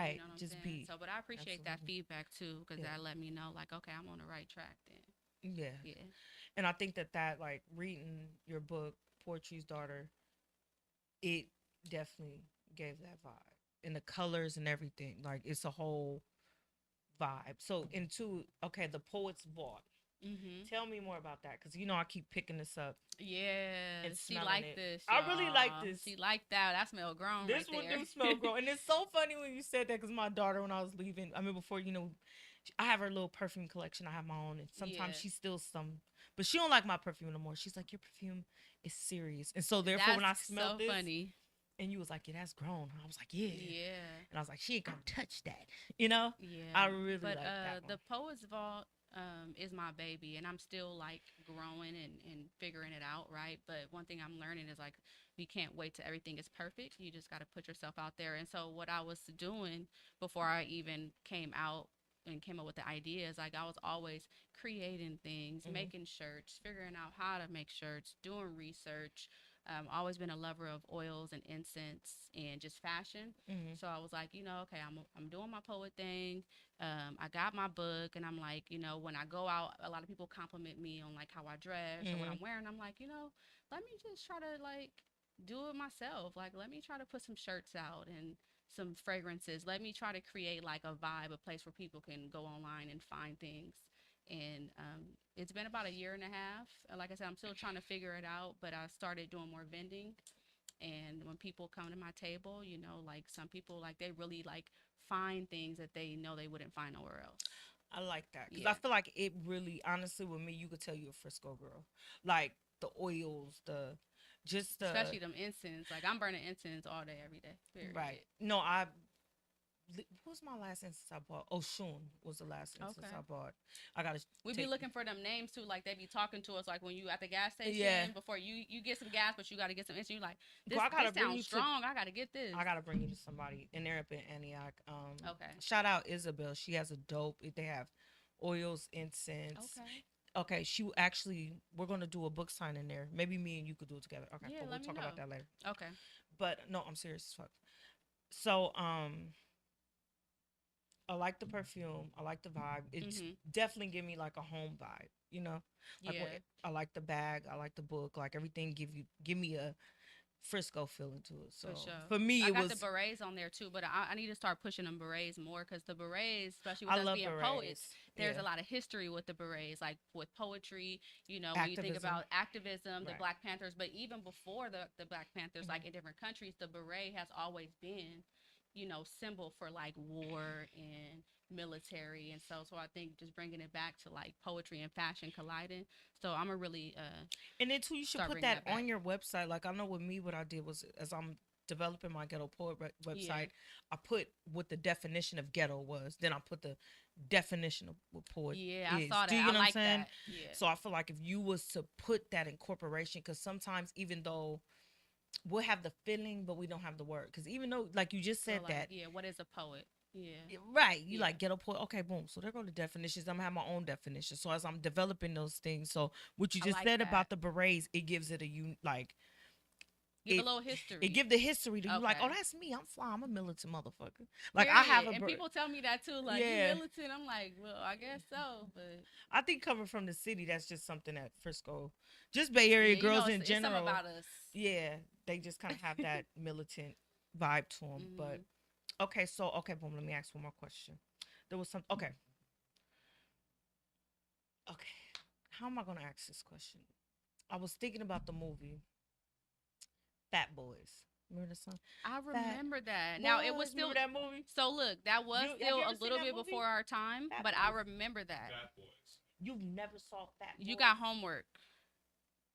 C: You
B: right,
C: know what I'm
B: just
C: saying?
B: be.
C: So, but I appreciate that
B: Absolutely.
C: feedback too, because
B: Yeah.
C: that let me know, like, okay, I'm on the right track then.
B: Yeah.
C: Yeah.
B: And I think that like reading your book, Poetry's Daughter, it definitely gave that vibe. And the colors and everything. Like it's a whole vibe. So into okay, the Poet's Vault.
C: Mhm.
B: Tell me more about that, because you know I keep picking this up
C: Yeah,
B: and
C: she
B: smelling
C: liked
B: it.
C: this,
B: I really like
C: y'all.
B: this.
C: She liked that. That smell grown
B: This
C: right
B: one
C: there.
B: do smell grown, and it's so funny when you said that because my daughter, when I was leaving, I mean before you know, I have her little perfume collection. I have my own, and sometimes
C: Yeah.
B: she steals some, but she don't like my perfume no more. She's like, your perfume is serious, and so therefore when I
C: That's
B: smelled
C: so
B: this,
C: funny.
B: and you was like, yeah, that's grown. I was like, yeah,
C: Yeah.
B: and I was like, she ain't gonna touch that, you know.
C: Yeah.
B: I really
C: But
B: like that one.
C: the Poets Vault is my baby, and I'm still like growing and figuring it out, right? But one thing I'm learning is like you can't wait till everything is perfect. You just got to put yourself out there. And so what I was doing before I even came out and came up with the ideas, like I was always creating things,
B: Mhm.
C: making shirts, figuring out how to make shirts, doing research. Always been a lover of oils and incense and just fashion.
B: Mhm.
C: So I was like, okay, I'm doing my poet thing. I got my book, and I'm like, when I go out, a lot of people compliment me on like how I dress or what
B: Mhm.
C: I'm wearing. I'm like, let me just try to like do it myself. Like, let me try to put some shirts out and some fragrances. Let me try to create like a vibe, a place where people can go online and find things. And it's been about a year and a half. Like I said, I'm still trying to figure it out, but I started doing more vending. And when people come to my table, like some people, like they really like find things that they know they wouldn't find nowhere else.
B: I like that because I
C: Yeah.
B: feel like it really, honestly, with me, you could tell you're a Frisco girl. Like the oils, just the
C: Especially them incense. Like I'm burning incense all day, every day.
B: right.
C: Period.
B: No, what was my last instance I bought? Oshun was the last instance
C: Okay.
B: I bought. I gotta
C: We be
B: take.
C: looking for them names too, like they be talking to us, like when you at the gas
B: Yeah,
C: station before you get some gas, but you got to get some incense. You like
B: girl,
C: this
B: I
C: this
B: gotta bring
C: sounds
B: you to.
C: strong. I got to get this.
B: I gotta bring you to somebody, and they're up in Antioch.
C: Okay.
B: Shout out Isabel. She has a dope. They have oils, incense.
C: Okay.
B: Okay, we're gonna do a book signing there. Maybe me and you could do it together. Okay,
C: Yeah,
B: but we'll
C: let me
B: talk about
C: know.
B: that later.
C: Okay.
B: But no, I'm serious as fuck. So, I like the perfume. I like the vibe. It's
C: Mhm.
B: definitely give me like a home vibe. You know, like
C: Yeah.
B: I like the bag. I like the book. Like everything give me a Frisco feeling to it. So
C: For sure.
B: for me,
C: I
B: it
C: got the
B: was
C: berets on there too, but I need to start pushing them berets more because the berets, especially with
B: I
C: us
B: love
C: being poets,
B: berets.
C: there's
B: Yeah,
C: a lot of history with the berets, like with poetry, when you think
B: activism.
C: about activism, the
B: Right.
C: Black Panthers, but even before the Black Panthers,
B: Mhm.
C: like in different countries, the beret has always been, symbol for like war and military. And so I think just bringing it back to like poetry and fashion colliding. So I'm gonna really
B: And then too, you should
C: start
B: put
C: bringing
B: that
C: that back.
B: on your website. Like I know with me, what I did was as I'm developing my ghetto poet
C: Yeah.
B: website, I put what the definition of ghetto was. Then I put the definition of what poet
C: Yeah, I
B: is.
C: saw
B: Do you
C: that.
B: get
C: I
B: what I'm
C: like
B: saying?
C: that. Yeah.
B: So I feel like if you was to put that in corporation, because sometimes even though we'll have the feeling, but we don't have the word. Because even though, like you just
C: So
B: said
C: like,
B: that,
C: yeah, what is a poet? Yeah.
B: right, you
C: Yeah.
B: like ghetto poet. Okay, boom. So there go the definitions. I'm gonna have my own definition. So as I'm developing those things, so what you
C: I
B: just
C: like
B: said
C: that.
B: about the berets, it gives it like
C: Give a
B: it
C: little
B: it
C: history.
B: give the history to you like, oh,
C: Okay.
B: that's me, I'm fly, I'm a militant motherfucker, like I have
C: Period.
B: a
C: And people tell me that too, like you
B: yeah.
C: militant. I'm like, well, I guess so, but
B: I think coming from the city, that's just something that Frisco, just Bay Area
C: yeah,
B: girls in
C: it's something
B: general,
C: about us.
B: yeah, they just kind of have that militant vibe to them. But
C: Hmm.
B: okay, so okay, boom, let me ask one more question. There was some okay, how am I gonna ask this question? I was thinking about the movie Fat Boys. Remember the song?
C: I remember that. Now it was
B: Boys,
C: still
B: remember that movie.
C: so. Look, that was
B: Have
C: still
B: you
C: a
B: ever seen
C: little
B: that
C: bit
B: movie?
C: before our time,
B: Fat
C: but I
B: Boys?
C: remember that.
D: Fat Boys.
B: You never saw Fat Boys.
C: You got homework.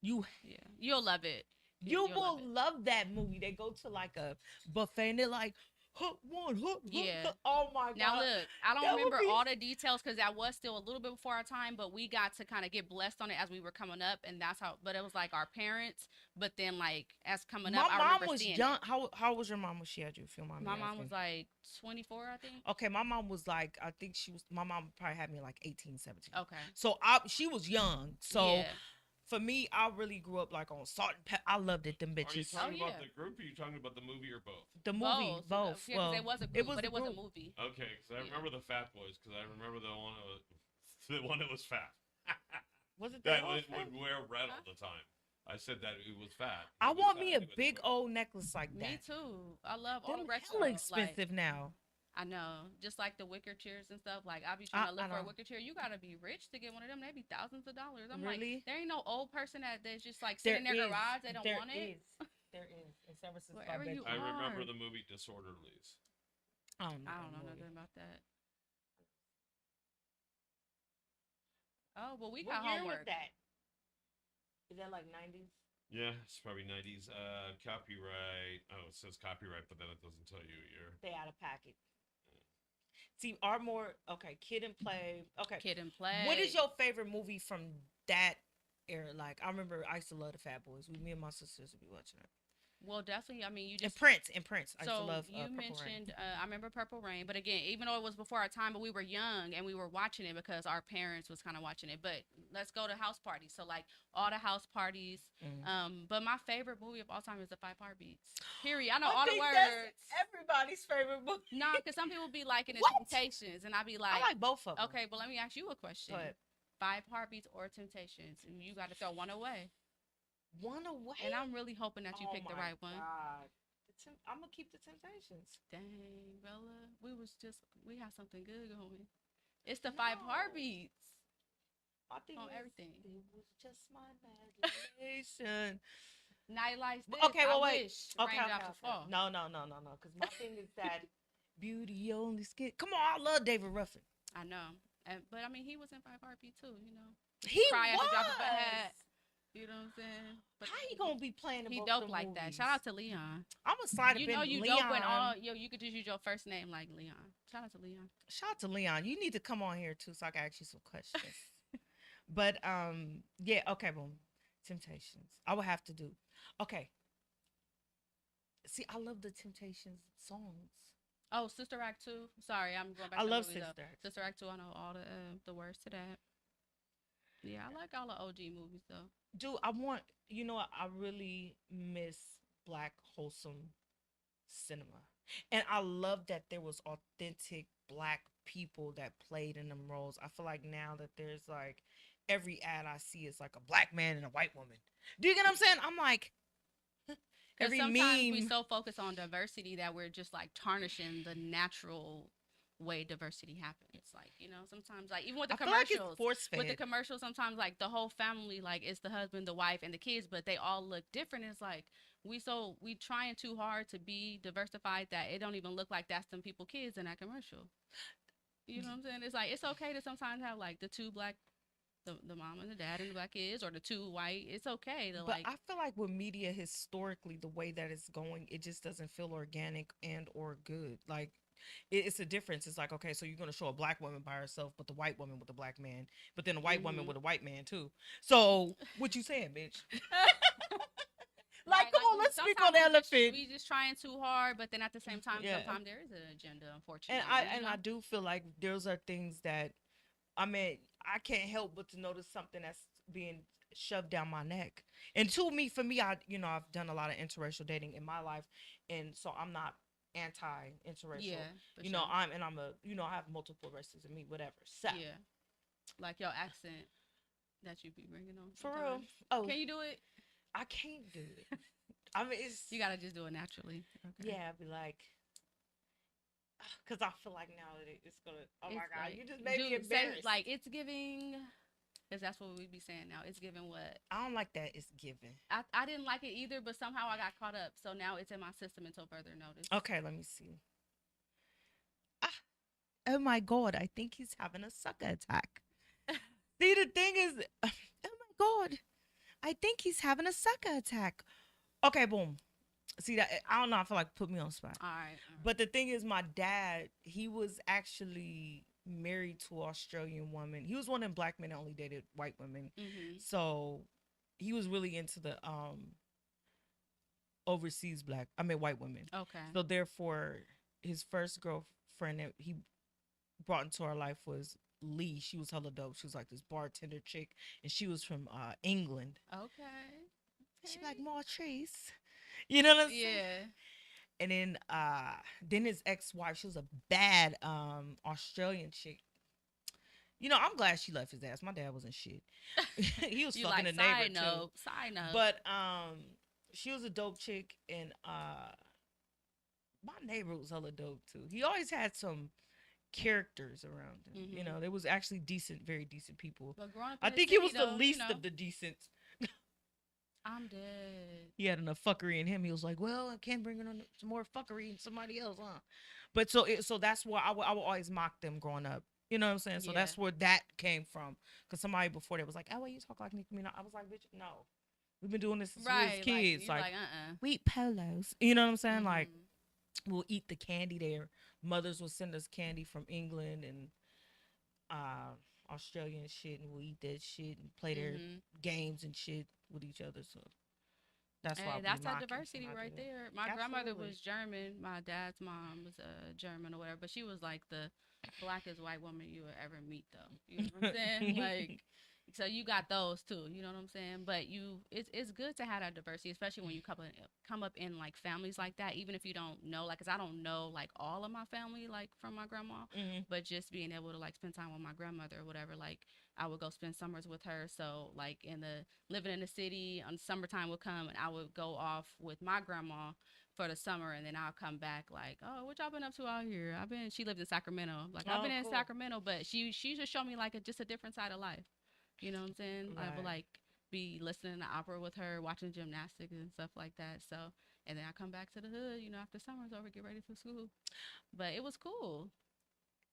B: You
C: Yeah, you'll love it.
B: you
C: You'll
B: will
C: love it.
B: love that movie. They go to like a buffet and they're like, hook one, hook.
C: Yeah.
B: Hook. Oh my god.
C: Now look, I don't
B: That would
C: remember
B: be-
C: all the details because that was still a little bit before our time, but we got to kind of get blessed on it as we were coming up, and that's how. But it was like our parents, but then like as coming
B: My
C: up, I
B: mom
C: remember
B: was
C: seeing
B: young.
C: it.
B: How was your mom when she had you? If you don't mind me
C: My mom
B: asking?
C: was like 24, I think.
B: Okay, my mom was like, I think she was. My mom probably had me like 18, 17.
C: Okay.
B: So she was young. So
C: yeah.
B: for me, I really grew up like on salt and pepper. I loved it. Them
D: Are you
B: bitches.
D: talking about
C: yeah.
D: the group or are you talking about the movie or both?
B: The movie, both.
C: Yeah, because it was a group, but it was a movie.
D: Okay, because I
C: Yeah.
D: remember the Fat Boys because I remember the one that was fat.
B: Was it
D: that
B: that
D: would wear red all the time. I said that it was fat.
B: I
D: It was
B: want
D: fat,
B: me a
D: it was
B: big
D: red.
B: old necklace like that.
C: Me too. I love all
B: Them
C: the retro.
B: hella expensive now.
C: I know, just like the wicker chairs and stuff. Like I be trying to look for a
B: know.
C: wicker chair. You gotta be rich to get one of them. They be thousands of dollars. I'm
B: Really?
C: like, there ain't no old person that's just like sitting in their garage. They don't want it.
B: There is. In San Francisco,
C: Wherever you
D: I remember
C: are.
D: the movie Disorderlies.
B: I don't know.
C: I don't know nothing about that. Oh, well, we got
B: What year
C: homework.
B: was that? Is that like 90s?
D: Yeah, it's probably 90s. Copyright. Oh, it says copyright, but then it doesn't tell you a year.
B: They out of pocket. See, our more Kid and Play. Okay,
C: Kid and Play.
B: what is your favorite movie from that era? Like, I remember I used to love the Fat Boys. Me and my sisters would be watching it.
C: Well, definitely. I mean, you
B: And
C: just.
B: Prince. I used to
C: So
B: love
C: you
B: Purple Rain.
C: mentioned, I remember Purple Rain, but again, even though it was before our time, but we were young and we were watching it because our parents was kind of watching it. But let's go to house parties. So like all the house parties.
B: Mhm.
C: But my favorite movie of all time is the Five Heartbeats. Period. I know
B: I
C: all the
B: think
C: words.
B: that's everybody's favorite movie.
C: No, because some people be liking the
B: What?
C: Temptations, and I be
B: I
C: like,
B: like both of them.
C: okay, but let me ask you a question:
B: But
C: Five Heartbeats or Temptations? And you got to throw one away.
B: one away.
C: And I'm really hoping that you
B: Oh
C: pick the
B: my
C: right one.
B: God. I'm gonna keep the Temptations.
C: Dang, Bella, we have something good going. It's the Five
B: No.
C: Heartbeats.
B: I think
C: On
B: it's-
C: everything.
B: It was just my imagination.
C: Night lights.
B: But okay, well, wait.
C: Wish,
B: Okay,
C: raindrops will fall.
B: No. Because my thing is that beauty only skin. Come on, I love David Ruffin.
C: I know, but I mean, he was in Five Heartbeats too. You know,
B: He
C: cry at
B: was.
C: the drop of a hat. You know what I'm saying? But
B: How he gonna be playing? In
C: he
B: both
C: dope
B: them
C: like that.
B: movies?
C: Shout out to Leon.
B: I'm gonna slide up
C: You
B: in
C: know you
B: Leon.
C: dope when all you could just use your first name like Leon. Shout out to Leon.
B: Shout out to Leon. You need to come on here too, so I can ask you some questions. But yeah, okay, boom. Temptations. I would have to do. Okay. See, I love the Temptations songs.
C: Oh, Sister Act 2. Sorry, I'm going back
B: I
C: to
B: love
C: the movie,
B: Sister
C: though.
B: Act.
C: Sister Act 2, I know all the words to that. Yeah, I like all the OG movies though.
B: Dude, I want, I really miss Black wholesome cinema. And I love that there was authentic Black people that played in them roles. I feel like now that there's like every ad I see is like a Black man and a white woman. Do you get what I'm saying? I'm like, every
C: Sometimes
B: meme.
C: we so focused on diversity that we're just like tarnishing the natural way diversity happens. Like, sometimes like even with the
B: I feel like
C: commercials,
B: it's force-fed.
C: with the commercials, sometimes like the whole family, like it's the husband, the wife, and the kids, but they all look different. It's like we trying too hard to be diversified that it don't even look like that's them people kids in that commercial. You know what I'm saying? It's like it's okay to sometimes have like the two Black, the mom and the dad and the Black kids, or the two white. It's okay to
B: But
C: like.
B: I feel like with media historically, the way that it's going, it just doesn't feel organic and or good. Like it's a difference. It's like, okay, so you're gonna show a Black woman by herself, but the white woman with a Black man, but then a white woman with a white man too. So what you saying, bitch? Like,
C: Right,
B: come on, let's speak on the
C: sometimes
B: elephant.
C: We just trying too hard, but then at the same time,
B: Yeah.
C: sometimes there is an agenda, unfortunately.
B: And I do feel like those are things that, I mean, I can't help but to notice something that's being shoved down my neck. And for me, I've done a lot of interracial dating in my life, and so I'm not anti-interracial.
C: Yeah, for
B: I'm a, I have multiple races in me, whatever. So
C: yeah, like your accent that you be bringing on.
B: for real,
C: sometimes.
B: oh,
C: Can you do it?
B: I can't do it. I mean, it's
C: You gotta just do it naturally. Okay.
B: yeah, I'd be like. Because I feel like now that it's gonna. Oh my
C: It's
B: God!
C: like-
B: You just made me
C: say,
B: embarrassed.
C: like it's giving. Because that's what we be saying now. It's given what?
B: I don't like that. It's given.
C: I didn't like it either, but somehow I got caught up. So now it's in my system until further notice.
B: Okay, let me see. Oh my God, I think he's having a sucker attack. See, the thing is, oh my God, I think he's having a sucker attack. Okay, boom. See that? I don't know. I feel like put me on the spot.
C: All right.
B: But the thing is, my dad, he was actually married to an Australian woman. He was one of them black men that only dated white women.
C: Mm-hmm.
B: So he was really into the overseas white women.
C: Okay.
B: So therefore, his first girlfriend that he brought into our life was Lee. She was hella dope. She was like this bartender chick, and she was from England.
C: Okay.
B: She like Martrice. You know what I'm saying?
C: Yeah.
B: And then his ex-wife, she was a bad Australian chick. You know, I'm glad she left his ass. My dad wasn't shit. He was fucking a neighbor too.
C: Side note.
B: But she was a dope chick, and my neighbor was hella dope too. He always had some characters around him.
C: Mm-hmm.
B: You know, there was actually decent, very decent people.
C: But growing up
B: I
C: in the
B: think he
C: city,
B: was the
C: though,
B: least
C: you know,
B: of the decent.
C: I'm dead.
B: He had enough fuckery in him. He was like, well, I can't bring in some more fuckery in somebody else, huh? But so that's why I would always mock them growing up. You know what I'm saying? So that's where that came from. Because somebody before that was like, oh, well, you talk like Nicki Minaj. I was like, bitch, no. We've been doing this since we was kids. Like we eat polos. You know what I'm saying?
C: Mm-hmm.
B: Like, we'll eat the candy there. Mothers will send us candy from England and Australia and shit, and we'll eat that shit and play their games and shit with each other. So that's why
C: that's that diversity right there. My grandmother
B: Absolutely.
C: was German. My dad's mom was German or whatever, but she was like the blackest white woman you would ever meet, though. You know what I'm saying? Like, so you got those too. You know what I'm saying? But it's good to have that diversity, especially when you come up in like families like that. Even if you don't know, like, 'cause I don't know like all of my family like from my grandma, but just being able to like spend time with my grandmother or whatever. Like, I would go spend summers with her. So like living in the city, on summertime would come and I would go off with my grandma for the summer, and then I'll come back like, oh, what y'all been up to out here? She lived in Sacramento. Like, I've been in Sacramento, but she just showed me like just a different side of life. You know what I'm saying?
B: Right.
C: I would like be listening to opera with her, watching gymnastics and stuff like that. So, and then I come back to the hood, you know, after summer's over, get ready for school. But it was cool.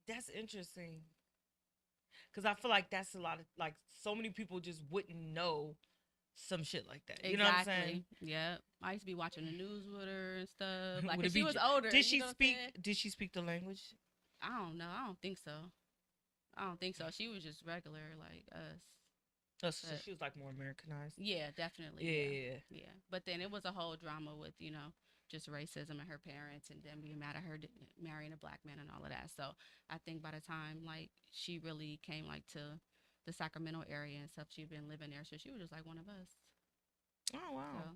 B: That's interesting. Because I feel like that's a lot of, like, so many people just wouldn't know some shit like that. You know what I'm saying?
C: Yeah. I used to be watching the news with her and stuff. Like,
B: Would it
C: she
B: be
C: was older.
B: Did she
C: you know
B: speak? Did she speak the language?
C: I don't know. I don't think so. She was just regular like us.
B: Oh, so she was like more Americanized.
C: Yeah, definitely. Yeah. But then it was a whole drama with, you know, just racism and her parents and them being mad at her marrying a black man and all of that. So I think by the time like she really came like to the Sacramento area and stuff, she'd been living there. So she was just like one of us.
B: Oh, wow.
C: So,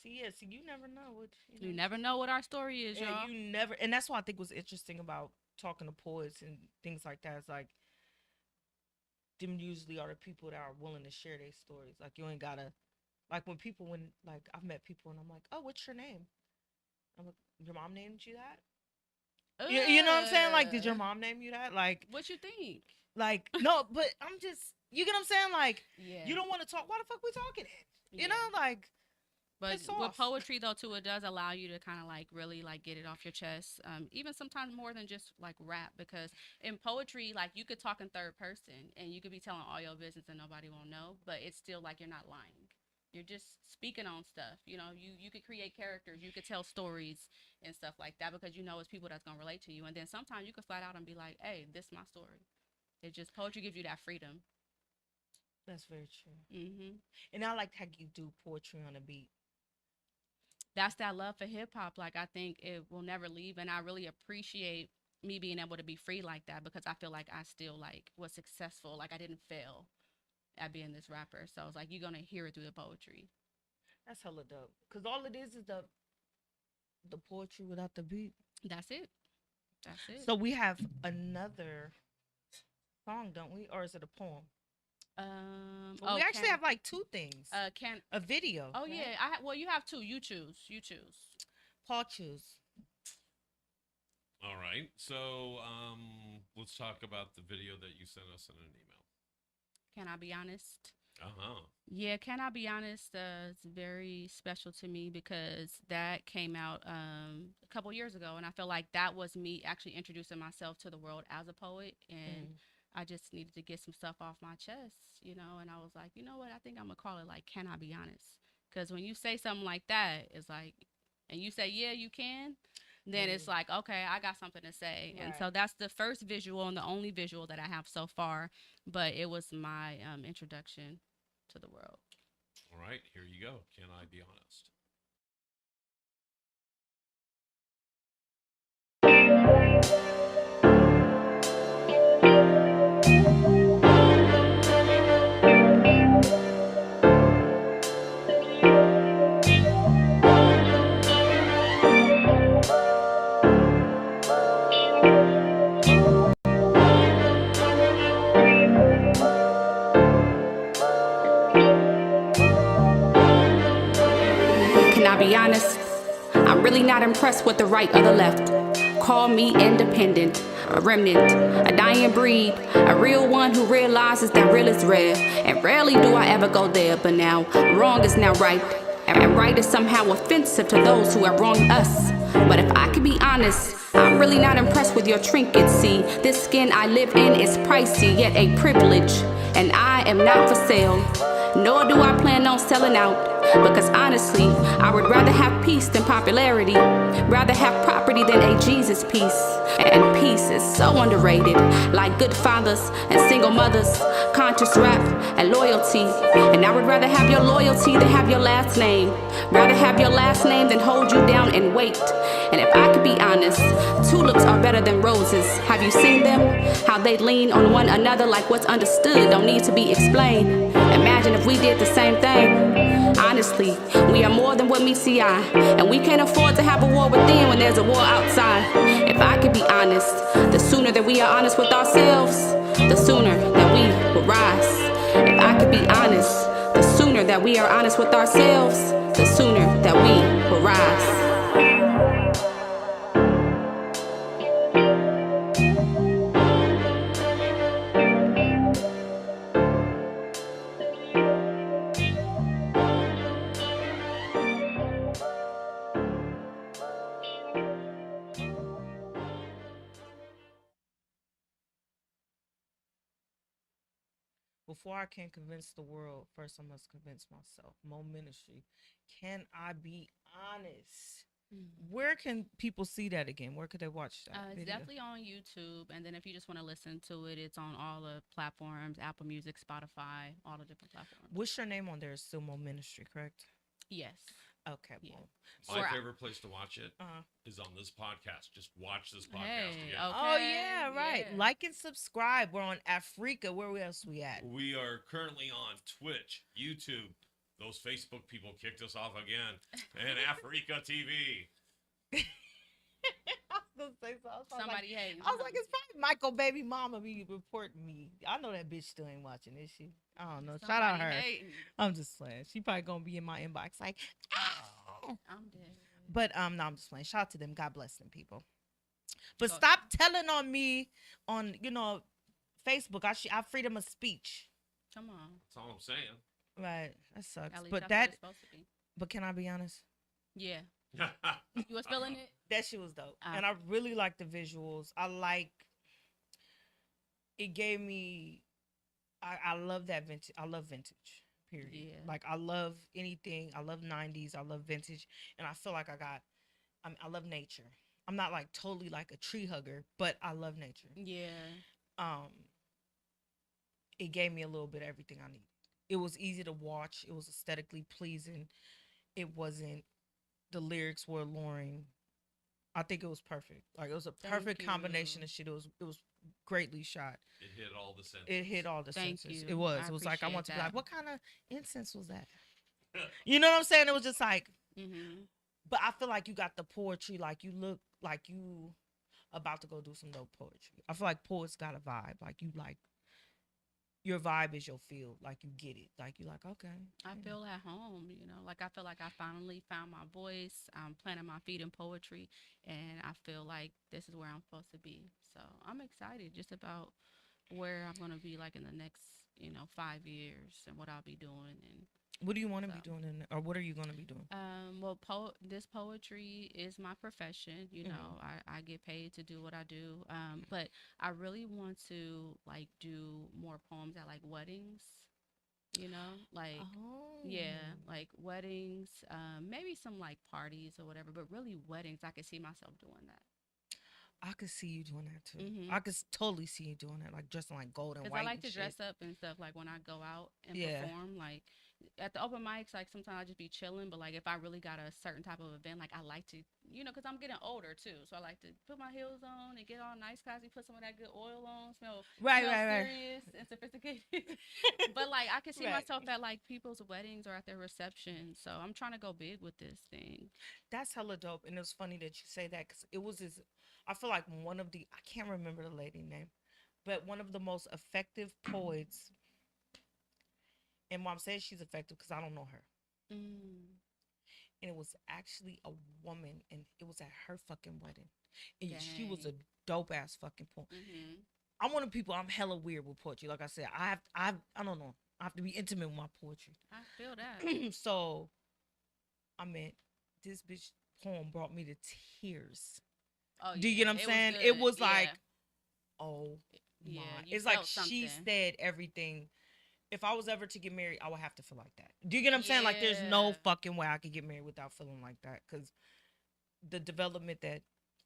B: See, you never know what
C: you never know what our story is, y'all.
B: You never, and that's what I think was interesting about talking to poets and things like that. It's like them usually are the people that are willing to share their stories. Like, you ain't gotta, like, when like I've met people and I'm like, oh, what's your name? I'm like, your mom named you that? You know what I'm saying? Like, did your mom name you that? Like,
C: what you think?
B: Like, no, but I'm just, you get what I'm saying? Like,
C: Yeah.
B: you don't want to talk. Why the fuck we talking it? You
C: Yeah.
B: know, like.
C: But with poetry though too, it does allow you to kind of like really like get it off your chest. Even sometimes more than just like rap, because in poetry, like you could talk in third person and you could be telling all your business and nobody won't know, but it's still like you're not lying. You're just speaking on stuff. You know, you could create characters, you could tell stories and stuff like that because you know it's people that's gonna relate to you. And then sometimes you could flat out and be like, hey, this is my story. It just, poetry gives you that freedom.
B: That's very true.
C: Mm-hmm.
B: And I like how you do poetry on a beat.
C: That's that love for hip hop. Like, I think it will never leave, and I really appreciate me being able to be free like that because I feel like I still like was successful. Like, I didn't fail at being this rapper. So it's like you're gonna hear it through the poetry.
B: That's hella dope. Cause all it is the poetry without the beat.
C: That's it. That's it.
B: So we have another song, don't we? Or is it a poem? We actually have like two things. A video.
C: Oh, right? Yeah. Well, you have two. You choose.
B: Paul choose.
D: All right. So let's talk about the video that you sent us in an email.
C: Can I Be Honest?
D: Uh-huh.
C: Yeah, Can I Be Honest? It's very special to me because that came out a couple years ago, and I feel like that was me actually introducing myself to the world as a poet, and I just needed to get some stuff off my chest, and I was like, you know what? I think I'm gonna call it like, Can I Be Honest? Because when you say something like that, it's like, and you say, yeah, you can, then it's like, okay, I got something to say. Right. And so that's the first visual and the only visual that I have so far, but it was my introduction to the world.
D: All right, here you go. Can I be honest?
E: Can I be honest? I'm really not impressed with the right or the left. Call me independent, a remnant, a dying breed, a real one who realizes that real is rare. And rarely do I ever go there, but now wrong is now right. And right is somehow offensive to those who have wronged us. But if I could be honest, I'm really not impressed with your trinkets. See, this skin I live in is pricey, yet a privilege. And I am not for sale, nor do I plan on selling out. Because honestly, I would rather have peace than popularity, rather have property than a Jesus peace. And peace is so underrated, like good fathers and single mothers, conscious rap and loyalty. And I would rather have your loyalty than have your last name, rather have your last name than hold you down and wait. And if I could be honest, tulips are better than roses. Have you seen them? How they lean on one another like what's understood don't need to be explained. Imagine if we did the same thing. Honestly, we are more than what meets the eye, and we can't afford to have a war within when there's a war outside. If I could be honest, the sooner that we are honest with ourselves, the sooner that we will rise. If I could be honest, the sooner that we are honest with ourselves, the sooner that we will rise.
B: Before I can convince the world, first I must convince myself. Moe Ministry. Can I be honest? Where can people see that again? Where could they watch that?
C: It's
B: video?
C: definitely on YouTube, and then if you just want to listen to it, it's on all the platforms: Apple Music, Spotify, all the different platforms.
B: What's your name on there? Is still Moe Ministry, correct?
C: Yes.
B: Okay.
C: Yeah.
B: Well.
D: My favorite place to watch it is on this podcast. Just watch this podcast again.
C: Okay.
B: Oh yeah, right. Yeah. Like and subscribe. We're on Africa. Where else we at?
D: We are currently on Twitch, YouTube. Those Facebook people kicked us off again, and Africa TV.
B: I was gonna say so.
C: Somebody hating.
B: I was like, it's probably Michael baby mama be reporting me. I know that bitch still ain't watching, is she? I don't know. Shout out her.
C: Hating.
B: I'm just playing. She probably gonna be in my inbox like,
C: I'm dead.
B: But no, I'm just playing. Shout out to them. God bless them people. But stop telling on me on Facebook. I freedom of speech.
C: Come on.
D: That's all I'm saying.
B: Right. That sucks.
C: At least
B: But
C: that's what it's supposed to be.
B: But can I be honest?
C: Yeah. You was feeling it?
B: That shit was dope. And I really like the visuals. It gave me, I love that vintage. I love vintage, period. Yeah. Like, I love anything. I love 90s. I love vintage. And I feel like I love nature. I'm not like totally like a tree hugger, but I love nature.
C: Yeah.
B: It gave me a little bit of everything I needed. It was easy to watch. It was aesthetically pleasing. It wasn't, the lyrics were alluring. I think it was perfect. Like, it was a perfect combination of shit. It was greatly shot.
D: It hit all the senses.
B: It hit all the senses.
C: You.
B: It was.
C: I
B: it was like, I want to be like, what kind of incense was that?
D: Yeah.
B: You know what I'm saying? It was just like,
C: But
B: I feel like you got the poetry. Like, you look like you about to go do some dope poetry. I feel like poets got a vibe. Like, you like, your vibe is your field. Like, you get it. Like, you like, okay.
C: I feel at home, Like, I feel like I finally found my voice. I'm planting my feet in poetry, and I feel like this is where I'm supposed to be. So I'm excited just about where I'm going to be, like, in the next 5 years and what I'll be doing. And
B: What do you want to
C: so,
B: be doing, or what are you going to be doing?
C: well, this poetry is my profession. I get paid to do what I do. But I really want to like do more poems at like weddings. Like yeah, like weddings, maybe some like parties or whatever, but really weddings. I could see myself doing that.
B: I could see you doing that too.
C: Mm-hmm.
B: I could totally see you doing that, like dressing like gold and white.
C: Because I like to
B: shit.
C: dress up and stuff, like when I go out and perform. Like at the open mics, like sometimes I just be chilling, but like if I really got a certain type of event, like I like to, because I'm getting older too, so I like to put my heels on and get all nice, classy, put some of that good oil on, smell serious and sophisticated. But like I can see myself at like people's weddings or at their reception, so I'm trying to go big with this thing.
B: That's hella dope, and it's funny that you say that because it was this. I feel like I can't remember the lady name, but one of the most effective poets. And Mom says she's effective because I don't know her. And it was actually a woman, and it was at her fucking wedding. And she was a dope ass fucking poet. I'm one of the people. I'm hella weird with poetry. Like I said, I don't know. I have to be intimate with my poetry.
C: I feel that.
B: So, I mean, this bitch poem brought me to tears.
C: Oh,
B: do you get what I'm saying? It was like, oh my. It's like she said everything. If I was ever to get married, I would have to feel like that. Do you get what I'm saying? Like, there's no fucking way I could get married without feeling like that. Because the development that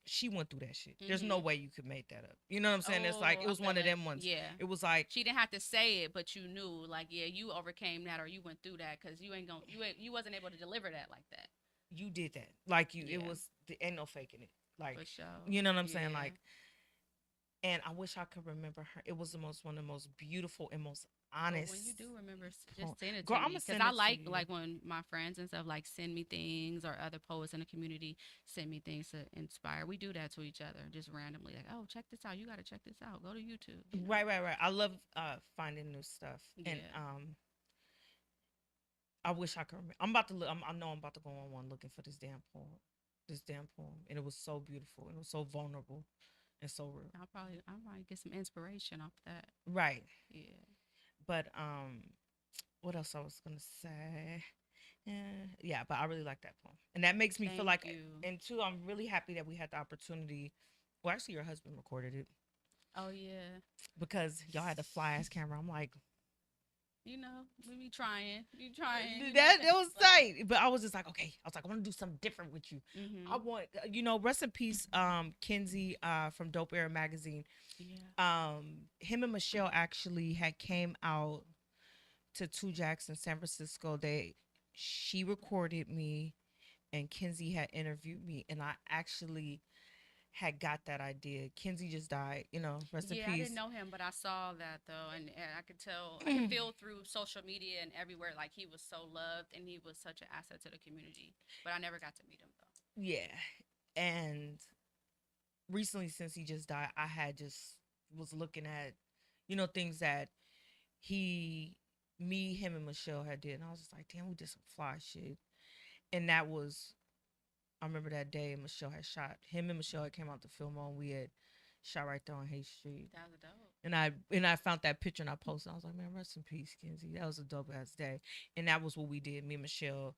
B: she went through that shit. There's no way you could make that up. You know what I'm saying? It's like, it was one of them ones.
C: Yeah.
B: It was like.
C: She didn't have to say it, but you knew, like, yeah, you overcame that or you went through that because you wasn't able to deliver that like that.
B: You did that. Like, it was, ain't no faking it. Like,
C: for sure.
B: You know what I'm saying? Like, and I wish I could remember her. It was one of the most beautiful and most honest.
C: When you do remember, just send it
B: Girl,
C: to me. Because I like
B: you.
C: when my friends and stuff like send me things, or other poets in the community send me things to inspire. We do that to each other just randomly. Like, oh, check this out. You got to check this out. Go to YouTube.
B: Right. I love finding new stuff. And I wish I could remember. I'm about to look. I know I'm about to go on one looking for this damn poem. And it was so beautiful. And it was so vulnerable and so real.
C: I might get some inspiration off that.
B: Right.
C: Yeah.
B: But what else I was gonna say? Yeah, but I really like that poem, and that makes me feel like. And two, I'm really happy that we had the opportunity. Well, actually, your husband recorded it.
C: Oh yeah.
B: Because y'all had a fly ass camera. I'm like,
C: we be trying.
B: That was tight. But I was just like, okay. I was like, I want to do something different with you. I want, rest in peace, Kenzie from Dope Era magazine.
C: Yeah.
B: Him and Michelle actually had came out to Two Jacks in San Francisco. She recorded me, and Kenzie had interviewed me, and I actually had got that idea. Kenzie just died, rest in peace.
C: Yeah, I didn't know him, but I saw that though, and I could tell, I could feel through social media and everywhere, like he was so loved and he was such an asset to the community. But I never got to meet him though.
B: Yeah, and recently, since he just died, I had just was looking at, things that him and Michelle had did, and I was just like, damn, we did some fly shit, and that was. I remember that day Michelle had shot. Him and Michelle had came out to film on. We had shot right there on Hay Street.
C: That was dope.
B: And I found that picture and I posted. I was like, man, rest in peace, Kenzie. That was a dope ass day. And that was what we did. Me and Michelle.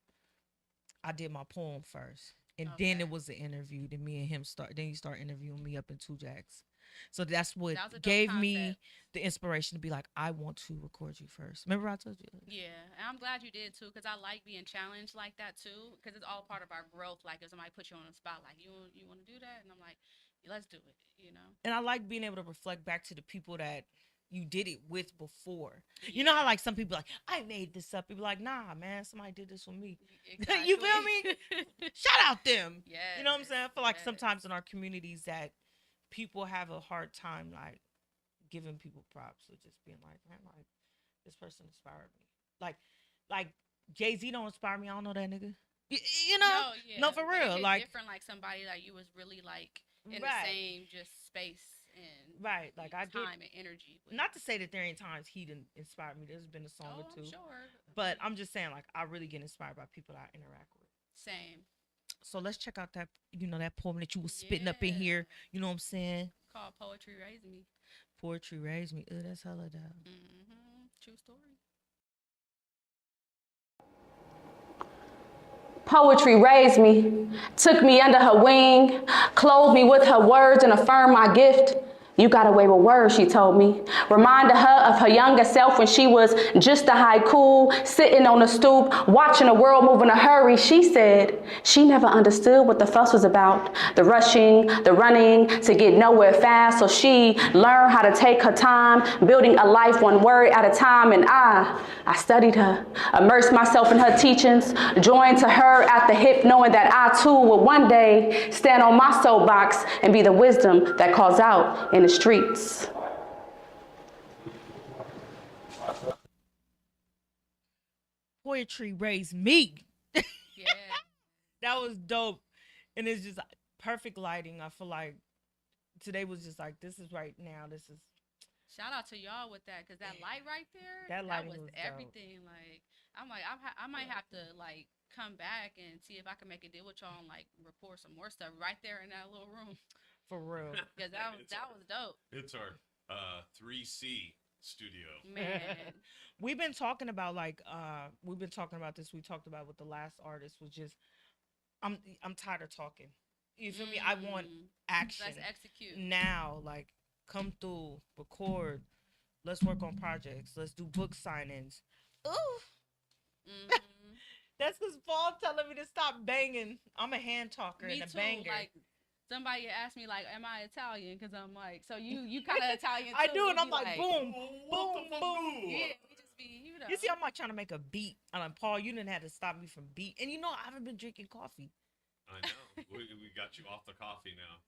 B: I did my poem first. And then it was the interview. Then me and him then you start interviewing me up in Two Jacks. So that's what gave me the inspiration to be like, I want to record you first. Remember I told you?
C: Yeah, and I'm glad you did too, because I like being challenged like that too, because it's all part of our growth. Like if somebody puts you on the spot, like you want to do that, and I'm like, let's do it.
B: And I like being able to reflect back to the people that you did it with before. Yeah. You know how like some people like, I made this up. People like, nah, man, somebody did this with me. Exactly. You feel me? Shout out them. Yeah. You know what I'm saying? I feel like sometimes in our communities that people have a hard time like giving people props or just being like, man, like this person inspired me. Like Jay-Z don't inspire me. I don't know that nigga. No, for real. Like
C: different, like somebody like you was really like in the same just space and
B: like I
C: time and energy.
B: Not to say that there ain't times he didn't inspire me. There's been a song or two.
C: I'm sure.
B: But I'm just saying like I really get inspired by people that I interact with.
C: Same.
B: So let's check out that that poem that you was spitting up in here. You know what I'm saying?
C: Called Poetry Raised Me.
B: Poetry Raised Me. That's hella dope.
C: True story.
E: Poetry raised me, took me under her wing, clothed me with her words and affirmed my gift. You got away with words, she told me. Reminded her of her younger self when she was just a haiku, sitting on the stoop, watching the world move in a hurry. She said she never understood what the fuss was about. The rushing, the running to get nowhere fast. So she learned how to take her time, building a life one word at a time. And I studied her, immersed myself in her teachings, joined to her at the hip, knowing that I too would one day stand on my soapbox and be the wisdom that calls out in the streets.
B: Poetry raised me.
C: Yeah.
B: That was dope. And it's just perfect lighting. I feel like today was just like, this is right now. This is
C: Shout out to y'all with that, cause that light right there,
B: That lighting
C: was
B: was dope.
C: everything. Like, I'm like, I might have to like come back and see if I can make a deal with y'all and like record some more stuff right there in that little room,
B: for real.
C: cause that was dope,
D: It's our 3C studio.
C: man.
B: We've been talking about we've been talking about this. We talked about with the last artist was just I'm tired of talking. You feel me? I want action.
C: Let's execute.
B: Now, like come through, record. Let's work on projects. Let's do book signings. Ooh.
C: Mm-hmm.
B: That's because Paul telling me to stop banging. I'm a hand talker
C: Me
B: and a
C: too.
B: banger.
C: Like somebody asked me like, "Am I Italian?" Because I'm like, so you kind of Italian.
B: I
C: too.
B: do,
C: We
B: and I'm
C: be
B: like, boom, boom, boom.
C: Yeah, we just be, you know.
B: You see, I'm like trying to make a beat. I'm like, Paul, you didn't have to stop me from beat. And you know, I haven't been drinking coffee.
D: I know. we got you off the coffee now.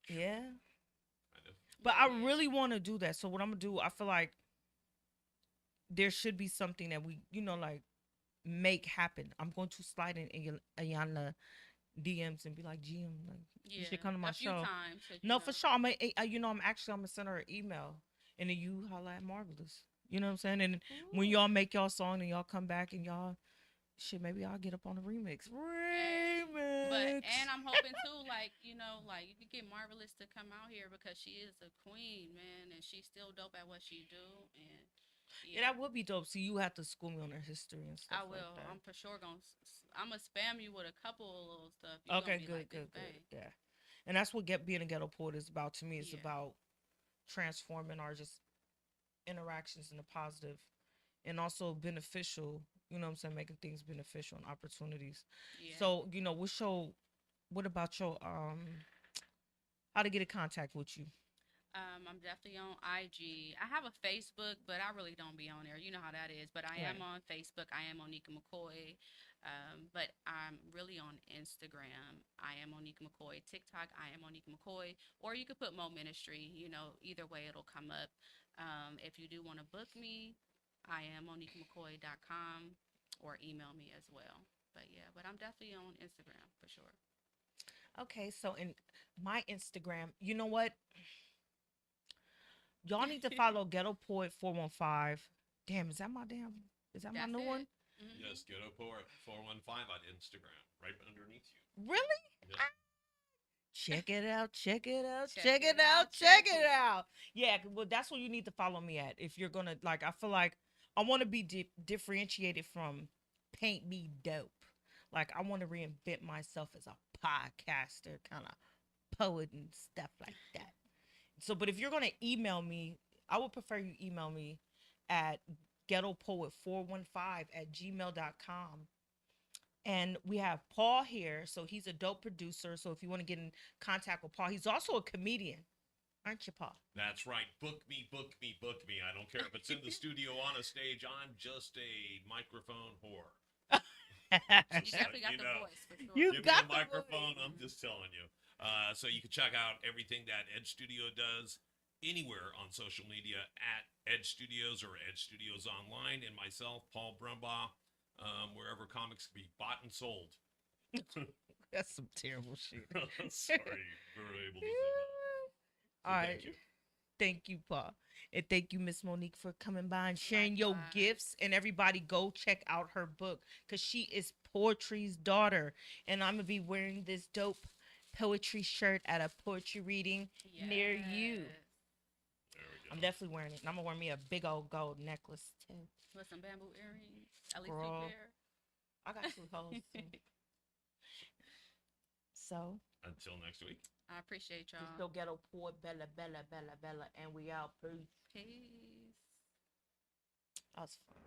B: Yeah.
D: Kind of.
B: But I really want to do that. So what I'm gonna do, I feel like there should be something that we, like, make happen. I'm going to slide in Ayana DMs and be like, GM, like, you should come to my show.
C: Times,
B: No, for sure. I'm gonna send her an email, and then you holla at Marvelous. You know what I'm saying? And when y'all make y'all song and y'all come back and y'all, shit, maybe I'll get up on the remix.
C: But and I'm hoping too, like you could get Marvelous to come out here because she is a queen, man, and she's still dope at what she do. And
B: yeah, that would be dope. See, you have to school me on her history and stuff.
C: I will.
B: Like that.
C: I'm for sure I'm gonna spam you with a couple of little stuff.
B: Okay, good. Yeah, and that's what being a ghetto poet is about to me. It's about transforming our just interactions in a positive and also beneficial. You know what I'm saying? Making things beneficial and opportunities. Yeah. So, what about your how to get in contact with you?
C: I'm definitely on IG. I have a Facebook, but I really don't be on there. You know how that is. But I am on Facebook. I am Monique McCoy. But I'm really on Instagram. I am Monique McCoy. TikTok, I am Monique McCoy. Or you could put Moe Ministry. Either way it'll come up. If you do want to book me, I am MoniqueMcCoy.com or email me as well. But I'm definitely on Instagram for sure.
B: Okay, so in my Instagram, you know what? Y'all need to follow Ghetto Poet 415. Damn, is that my new one?
D: Mm-hmm. Yes, Ghetto Poet 415 on Instagram, right underneath you.
B: Really?
D: Yes.
B: Check it out. Check it out. Yeah, well, that's what you need to follow me at. If you're gonna I feel like I want to be differentiated from paint me dope. Like I want to reinvent myself as a podcaster, kind of poet and stuff like that. So, but if you're going to email me, I would prefer you email me at ghettopoet415@gmail.com. And we have Paul here. So he's a dope producer. So if you want to get in contact with Paul, he's also a comedian. Aren't you, Paul?
D: That's right. Book me. I don't care if it's in the studio on a stage. I'm just a microphone whore.
C: You definitely got the voice for sure.
B: You
D: Give
B: got
D: me a
B: the
D: microphone.
B: voice.
D: I'm just telling you. So you can check out everything that Edge Studio does anywhere on social media at Edge Studios or Edge Studios Online, and myself, Paul Brumbaugh, wherever comics can be bought and sold.
B: That's some terrible shit.
D: Sorry, we were able to say that.
B: All right.
D: Thank you.
B: Thank you, Paul. And thank you, Miss Monique, for coming by and sharing your gifts. And everybody go check out her book because she is Poetry's daughter. And I'm going to be wearing this dope poetry shirt at a poetry reading near you.
D: There we
B: I'm definitely wearing it. And I'm gonna wear me a big old gold necklace too.
C: With some bamboo earrings. At least
B: Girl.
C: 2 pair.
B: I got 2 hoes too. So
D: Until next week.
C: I appreciate y'all.
B: just go Ghetto poor Bella, and we out. Peace.
C: Peace.
B: That was fun.